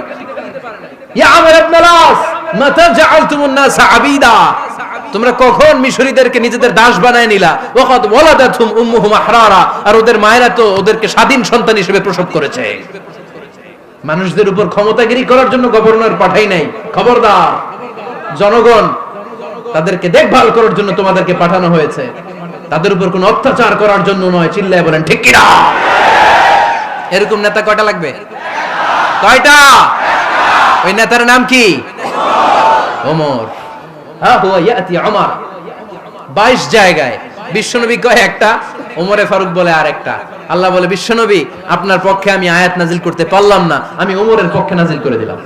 S1: ইয়া আমর ইবনুল আস, মাতা জাআলতুমুন নাস আবিদা, তোমরা কখন মিশরীদেরকে নিজেদের দাস বানায় নিলা? ওয়াকাদ ওয়ালাদাতুম উম্মুহুম আহরারা, আর ওদের মায়েরা তো ওদেরকে স্বাধীন সন্তান হিসেবে প্রসব করেছে। মানুষদের উপর ক্ষমতাগিরি করার জন্য গভর্নর পাঠাই নাই। খবরদার, জনগণ তাদেরকে দেখভাল করার জন্য তোমাদেরকে পাঠানো হয়েছে, তাদের উপর কোনো অত্যাচার করার জন্য নয়। চিল্লায় বলেন ঠিক কিনা? এরকম নেতা কয়টা লাগবে? কয়টা? ওই নেতার নাম কি? ওমর। হ্যাঁ, হুয়া ইয়াতি ওমর। 22 জায়গায় বিশ্বনবী কয় একটা, ওমরে ফারুক বলে আরেকটা। আল্লাহ বলে, বিশ্বনবী আপনার পক্ষে আমি আয়াত নাজিল করতে পারলাম না, আমি ওমরের পক্ষে নাজিল করে দিলাম।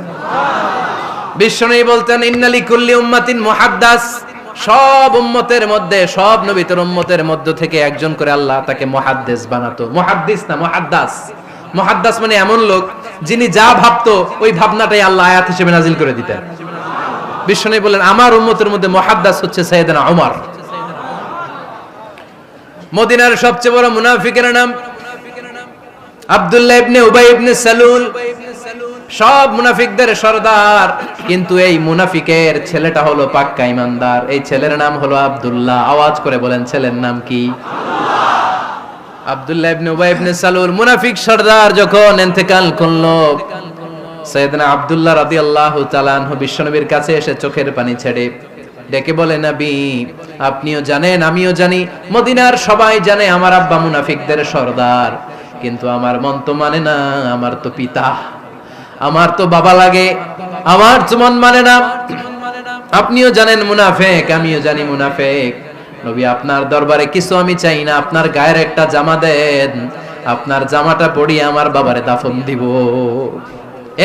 S1: বিশ্বনবী বলতেন, ইন্নালি কুল্লি উম্মাতিন মুহাদ্দাস, সব উম্মতের মধ্যে, সব নবীর উম্মতের মধ্য থেকে একজন করে আল্লাহ তাকে মুহাদ্দিস বানাতো। মুহাদ্দিস না, মুহাদ্দাস। মুহাদ্দাস মানে এমন লোক যিনি যা ভাবতো ওই ভাবনাটাই আল্লাহ আয়াত হিসেবে নাজিল করে দিতেন। বিশ্বনবী বলেন, আমার উম্মতের মধ্যে মুহাদ্দাস হচ্ছে সাইয়েদনা ওমর। মদিনার সবচেয়ে বড় মুনাফিকের নাম আব্দুল্লাহ ইবনে উবাই ইবনে সালুল। সব মুনাফিকদের সরদার, কিন্তু এই মুনাফিকের ছেলেটা হলো পাক্কা ইমানদার। এই ছেলের নাম হলো আব্দুল্লাহ। আওয়াজ করে বলেন, ছেলের নাম কি? আব্দুল্লাহ ইবনে উবাই ইবনে সালুল। মুনাফিক সরদার যখন ইন্তেকাল করলো, সাইয়েদনা আব্দুল্লাহ রাদিয়াল্লাহু তাআলা আনহু বিশ্বনবীর কাছে এসে চোখের পানি ছেড়ে ডেকে বলে, নবী আপনিও জানেন, আমিও জানি, মদিনার সবাই জানে আমার আব্বা মুনাফিকদের সরদার, কিন্তু আমার মন তো মানে না, আমার তো পিতা, আমার তো বাবা লাগে, আমার তো মন মানে না। আপনিও জানেন মুনাফিক, আমিও জানি মুনাফিক। নবী আপনার দরবারে কিছু আমি চাই না, আপনার গায়ের একটা জামা দেন, আপনার জামাটা পরিয়ে আমার বাবারে দাফন দিব।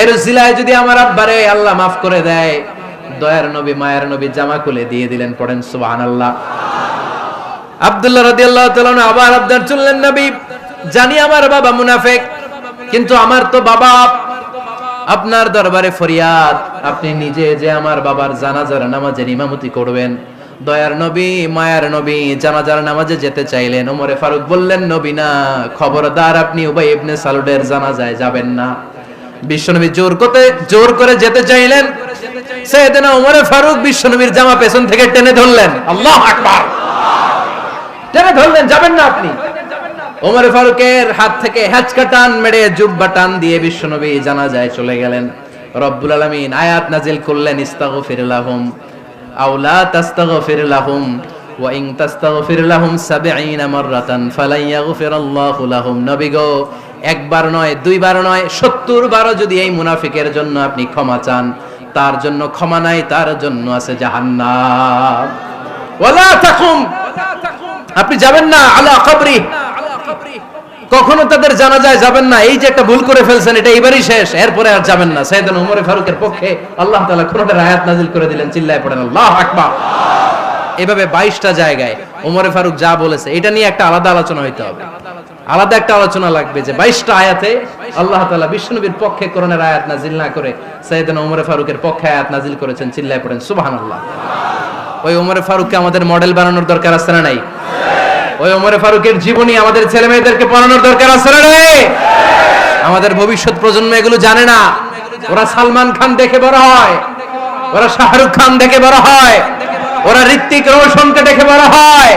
S1: এর উসিলায় যদি আমার আব্বারে আল্লাহ মাফ করে দেয়, দয়ার নবী মায়ের নবী জামা খুলে দিয়ে দিলেন। পড়েন সুবহানাল্লাহ। আব্দুল্লাহ রাদিয়াল্লাহু তাআলা আবার আবদার চললেন, নবী জানি আমার বাবা মুনাফিক, কিন্তু আমার তো বাবা, আপনার দরবারে ফরিয়াদ, আপনি নিজে যে আমার বাবার জানাজার নামাজের ইমামতি করবেন। দয়ার নবী মায়ার নবী জানাজার নামাজে যেতে চাইলেন। ওমরে ফারুক বললেন, নবী না, খবরদার আপনি উবাই ইবনে সালুলের জানাজায় যাবেন না। বিশ্বনবী জোর করে যেতে চাইলেন। সাইয়েদনা ওমরে ফারুক বিশ্বনবীর জামা পেছন থেকে টেনে ধরলেন। আল্লাহু আকবার। টেনে ধরলেন, যাবেন না আপনি। ওমরে ফারুকের হাত থেকে হ্যাচকা টান মেরে জুব্বা টান দিয়ে বিশ্বনবী জানাজায় চলে গেলেন। রব্বুল আলামিন আয়াত নাজিল করলেন, ইস্তাগফির লাহুম আও লা তাস্তাগফির লাহুম ওয়া ইন তাস্তাগফির লাহুম ৭০ মাররাতান ফালান ইয়াগফিরাল্লাহু লাহুম। নবী গো, একবার নয়, দুইবার নয়, ৭০ বারও যদি এই মুনাফিকের জন্য আপনি ক্ষমা চান, তার জন্য ক্ষমা নাই, তার জন্য আছে জাহান্নাম। ওয়ালা তাকুম, আপনি যাবেন না আলা কবরি, কখনো তাদের জানাজায় যাবেন না। এই যে একটা ভুল করে ফেলছেন, এটা এবারই শেষ, এরপরে আর যাবেন না। সাইয়েদনা ওমর ফারুকের পক্ষে আল্লাহ তাআলা কোরআনের আয়াত নাযিল করে দিলেন। চিল্লায় পড়েন আল্লাহু আকবার। এভাবে 22টা জায়গায় ওমর ফারুক যা বলেছে, এটা নিয়ে একটা আলাদা আলোচনা হইতে হবে, আলাদা একটা আলোচনা লাগবে যে 22টা আয়াতে আল্লাহ তাআলা বিশ্বনবীর পক্ষে কোরআনের আয়াত নাযিল না করে সাইয়েদনা ওমর ফারুকের পক্ষে আয়াত নাযিল করেছেন। চিল্লায় পড়েন সুবহানাল্লাহ। ওই ওমর ফারুককে আমাদের মডেল বানানোর দরকার আছে না নাই? ওই ওমর ফারুকের জীবনী আমাদের ছেলে মেয়েদেরকে পড়ানোর দরকার আছে না নাই? আমাদের ভবিষ্যৎ প্রজন্ম এগুলো জানে না। ওরা সালমান খান দেখে বড় হয়, ওরা শাহরুখ খান দেখে বড় হয়, ওরা ঋত্বিক রোশনকে দেখে বড় হয়।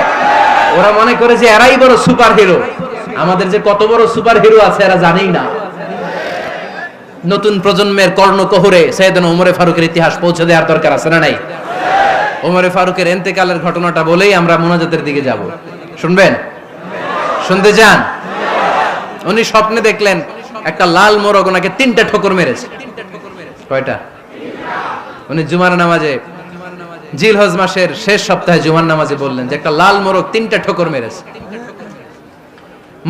S1: ওরা মনে করে যে এরাই বড় সুপার হিরো। আমাদের যে কত বড় সুপার হিরো আছে এরা জানেই না। নতুন প্রজন্মের কর্ণকোহরে সাইয়েদনা ওমর ফারুকের ইতিহাস পৌঁছে দেওয়ার দরকার আছে না নাই? ওমর ফারুকের ইন্তেকালের ঘটনাটা বলেই আমরা মুনাজাতের দিকে যাব। শুনবেন? শুনতে চান? উনি স্বপ্নে দেখলেন একটা লাল মোরগ ওনাকে 3টা ঠোকর মেরেছে। কয়টা? উনি জুমার নামাজে, জিলহজ মাসের শেষ সপ্তাহে জুমার নামাজে বললেন যে একটা লাল মোরগ 3টা ঠোকর মেরেছে।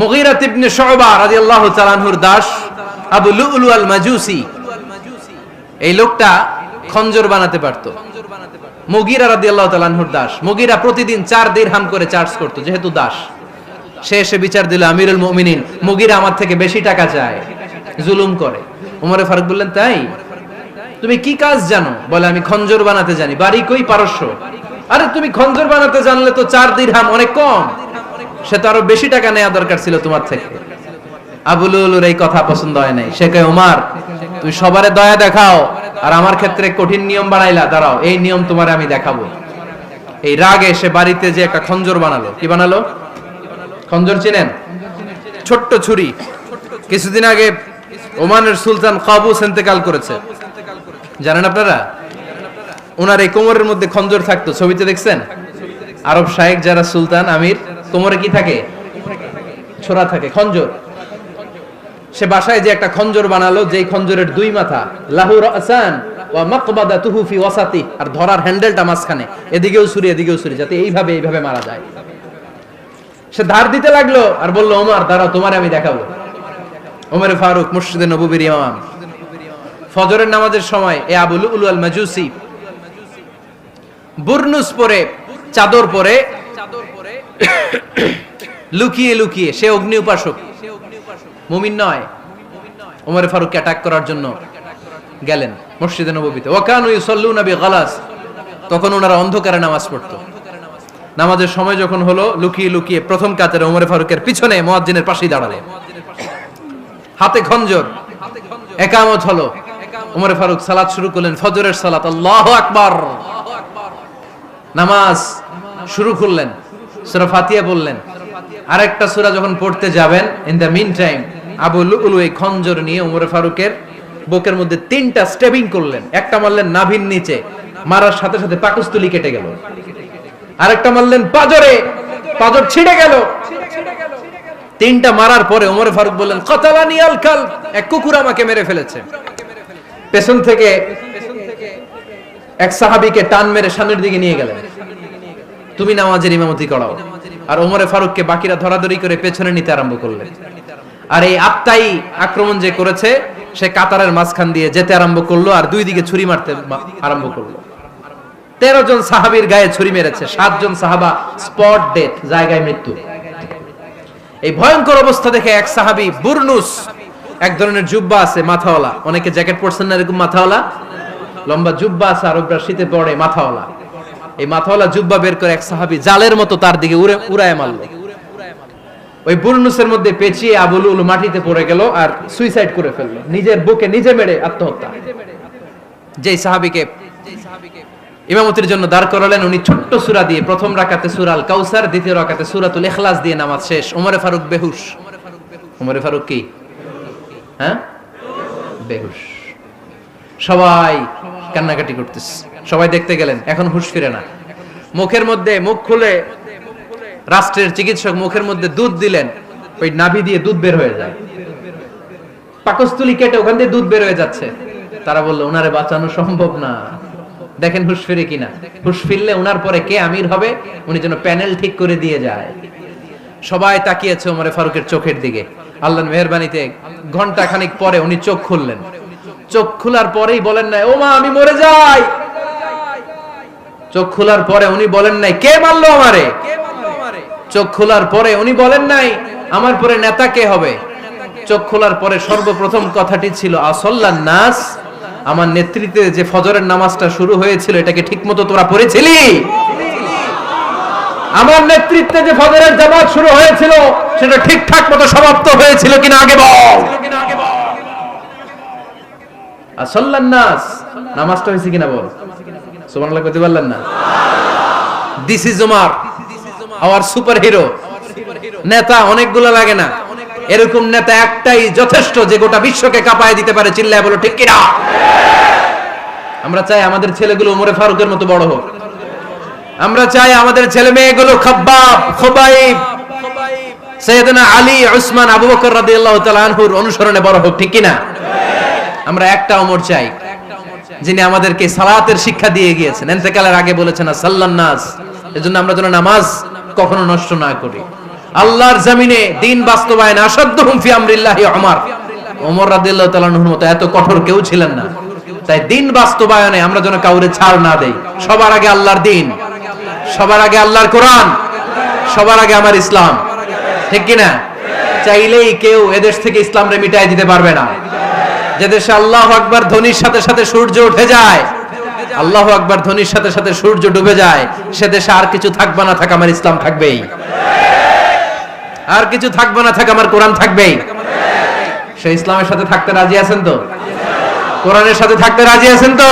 S1: মুগীরা ইবনে শুবা রাদিয়াল্লাহু তাআলা আনহুর দাস আবু লুলু আল মাজুসি, এই লোকটা খঞ্জর বানাতে পারতো। মুগীরা রাদিয়াল্লাহু তাআলা আনহুর দাস। মুগীরা প্রতিদিন 4 দিরহাম করে চার্জ করত, যেহেতু দাস। সে এসে বিচার দিল, আমিরুল মুমিনিন, মুগীরা আমার থেকে বেশি টাকা চায়, জুলুম করে। ওমরে ফারুক বললেন, তাই? তুমি কি কাজ জানো? বলে, আমি খঞ্জর বানাতে জানি। বাড়ি কই? পারস্য। আরে তুমি খঞ্জর বানাতে জানলে তো 4 দিরহাম অনেক কম, সে তো আরো বেশি টাকা নেওয়া দরকার ছিল তোমার থেকে। আবু লুলুর এই কথা পছন্দ হয় নাই। সে কয়, ওমর তুমি সবারে দয়া দেখাও, আর আমার ক্ষেত্রে কঠিন নিয়ম বানাইলা, দাঁড়াও এই নিয়ম তোমারে আমি দেখাবো। এই রাগে সে বাড়িতে যে একটা খঞ্জর বানালো। কি বানালো? খঞ্জর চিনেন? ছোট্ট ছুরি। কিছুদিন আগে ওমানের সুলতান কাবুস ইন্তেকাল করেছে, জানেন আপনারা? ওনার এই কোমরের মধ্যে খঞ্জর থাকতো, ছবিতে দেখছেন? আরব শায়েখ যারা সুলতান আমির, কোমরে কি থাকে? ছোরা থাকে, খঞ্জর। সে বাসায় যে একটা খঞ্জর বানালো, যেই খঞ্জরের দুই মাথা, লাহু রাসান ওয়া মাকবাদাতুহু ফি ওয়াসাতি, আর ধরার হ্যান্ডেলটা মাঝখানে, এদিকেও ছুরি এদিকেও ছুরি, যাতে এইভাবে মারা যায়। সে ধার দিতে লাগলো আর বলল, ওমর দাঁড়াও, তোমার আমি দেখাবো। ওমরে ফারুক মসজিদে নববীর ইমাম, ফজরের নামাজের সময় এ আবু লুলু আল মাজুসি বুরনুস পরে, চাদর পরে, লুকিয়ে লুকিয়ে, সে অগ্নি উপাসক, মুমিন নয়, ওমরে ফারুককে অ্যাটাক করার জন্য গেলেন মসজিদে নববীতে। ওয়াকানু ইউসাল্লুনা বিগালাস, তখন ওনারা অন্ধকারে নামাজ পড়তো। নামাজের সময় যখন হলো, লুকিয়ে লুকিয়ে প্রথম কাতারে ওমরে ফারুকের পিছনে মুয়াজ্জিনের পাশেই দাঁড়ালেন, হাতে খঞ্জর। ইকামত হলো, ওমরে ফারুক সালাত শুরু করলেন, ফজরের সালাত, আল্লাহু আকবার। নামাজ শুরু করলেন, সূরা ফাতিহা বললেন। আরেকটা সূরা যখন পড়তে যাবেন, in the meantime Abu Lulu এই খঞ্জর নিয়ে ওমরে ফারুকের বুকের মধ্যে 3টা স্টেবিং করলেন। একটা মারলেন নাভির নিচে, মারার সাথে সাথে পাকস্থলী কেটে গেল। আরেকটা মারলেন পাজরে, পাজর ছিঁড়ে গেল। 3টা মারার পরে ওমরে ফারুক বললেন, কাতালানি আল কালব, এক কুকুর আমাকে মেরে ফেলেছে। পেছন থেকে এক সাহাবীকে টান মেরে সামনের দিকে নিয়ে গেলেন, তুমি নামাজের ইমামতি করাও। আর ওমরে ফারুককে বাকিরা ধরাধরি করে পেছনে নিতে আরম্ভ করলেন। আর এই আত্মাই আক্রমণ যে করেছে, সে কাতারের মাঝখান দিয়ে যেতে আরম্ভ করলো আর দুই দিকে ছুরি মারতে আরম্ভ করলো। 13 জন সাহাবীর গায়ে ছুরি মেরেছে, 7 জন সাহাবা স্পট ডেথ, জায়গায় মৃত্যু। এই ভয়ঙ্কর অবস্থা দেখে এক সাহাবী বুরনুস, এক ধরনের জুব্বা আছে মাথাওয়ালা, অনেকে জ্যাকেট পরছেন না এরকম মাথাওয়ালা, লম্বা জুব্বা আছে, আরবরা শীতে পরে মাথাওয়ালা, এই মাথাওয়ালা জুব্বা বের করে এক সাহাবী জালের মতো তার দিকে উড়ায় মারলো। ওই বুরনুসের মধ্যে পেঁচিয়ে আবু লুলু মাটিতে পড়ে গেল আর সুইসাইড করে ফেললো, নিজের বুকে নিজে মেরে আত্মহত্যা। যেই সাহাবীকে ইমামতির জন্য দাঁড় করালেন, উনি ছোট্ট সূরা দিয়ে, প্রথম রাকাতে সূরা আল কাউসার, দ্বিতীয় রাকাতে সূরাতুল ইখলাস দিয়ে নামাজ শেষ। ওমরে ফারুক বেহুশ। ওমরে ফারুক কি? হ্যাঁ, বেহুশ। সবাই কান্নাকাটি করতেছে, সবাই দেখতে গেলেন, এখন হুঁশ ফিরে না। মুখের মধ্যে, মুখ খুলে রাষ্ট্রের চিকিৎসক মুখের মধ্যে দুধ দিলেন, ওই নাভি দিয়ে দুধ বের হয়ে যায়, পাকস্থলী কেটে ওখান দিয়ে দুধ বের হয়ে যাচ্ছে। তারা বললো, ওনারে বাঁচানো সম্ভব না, দেখেন হুঁশ ফিরে কিনা। হুঁশ ফিরলে ওনার পরে কে আমির হবে, উনি যেন প্যানেল ঠিক করে দিয়ে যায়। সবাই তাকিয়েছে ওমরে ফারুকের চোখের দিকে। আল্লাহর মেহেরবানিতে ঘন্টা খানিক পরে উনি চোখ খুললেন। চোখ খোলার পরেই বলেন নাই, ও মা আমি মরে যাই। চোখ খোলার পরে উনি বলেন নাই, কে মারলো আমারে। চোখ খোলার পরে উনি বলেন নাই, আমার পরে নেতা কে হবে। চোখ খোলার পরে সর্বপ্রথম কথাটি ছিল, আসল্লান নাস, আমার নেতৃত্বে যে ফজরের নামাজটা শুরু হয়েছিল, এটাকে ঠিকমতো তোরা পড়েছিলি? আমার নেতৃত্বে যে ফজরের জামাত শুরু হয়েছিল, সেটা ঠিকঠাক মতো সমাপ্ত হয়েছিল কিনা আগে বল। আসল্লান নাস, নামাজটা হয়েছে কিনা বল। সুবহানাল্লাহ কইতে পারলেন না? This is Omar, hour super hero. নেতা অনেকগুলো লাগে না, এরকম নেতা একটাই যথেষ্ট, যে গোটা বিশ্বকে কাঁপায় দিতে পারে। চিল্লায় বলো ঠিক কিনা? আমরা চাই আমাদের ছেলেগুলো ওমরে ফারুকের মতো বড় হোক। আমরা চাই আমাদের ছেলে মেয়েগুলো খাব্বাব, খুবাইব, সাইয়েদনা আলী, উসমান, আবু বকর রাদিয়াল্লাহু তাআলা আনহুর অনুসরণে বড় হোক, ঠিক কিনা? আমরা একটা ওমর চাই, যিনি আমাদেরকে সালাতের শিক্ষা দিয়ে গিয়েছেন, ইন্তেকালের আগে বলেছেন সাল্লান নাস। এজন্য আমরা যেন নামাজ কখনো নষ্ট না করি। আল্লাহর জমিনে দিন বাস্তবায়ন আসাদ্দুহুম ফি আমরিল্লাহি ওমর। ওমর রাদিয়াল্লাহু তাআলা আনহুর মতো এত কঠোর কেউ ছিলেন না। তাই দিন বাস্তবায়নে আমরা যেন কাউরে ছাড় না দেই। সবার আগে আল্লাহর দিন, সবার আগে আল্লাহর কোরআন, সবার আগে আমার ইসলাম, ঠিক কিনা? চাইলেই কেউ এদেশ থেকে ইসলামরে মিটাই দিতে পারবে না। যে দেশে আল্লাহু আকবার ধ্বনির সাথে সাথে সূর্য উঠে যায়, আল্লাহু আকবার ধ্বনির সাথে সাথে সূর্য ডুবে যায়, সে দেশে আর কিছু থাকবে না থাক, আমার ইসলাম থাকবেই। আর কিছু থাকবে না থাক, আমার কোরআন থাকবেই। সে ইসলামের সাথে থাকতে রাজি আছেন তো? কোরআনের সাথে থাকতে রাজি আছেন তো?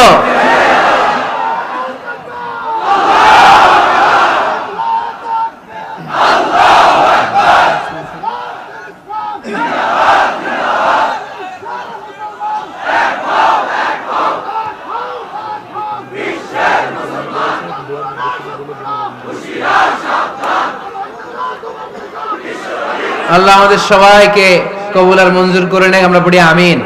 S1: আল্লাহ আমাদের সবাইকে কবুল আর মঞ্জুর করে নেয়, আমরা পড়ি আমিন।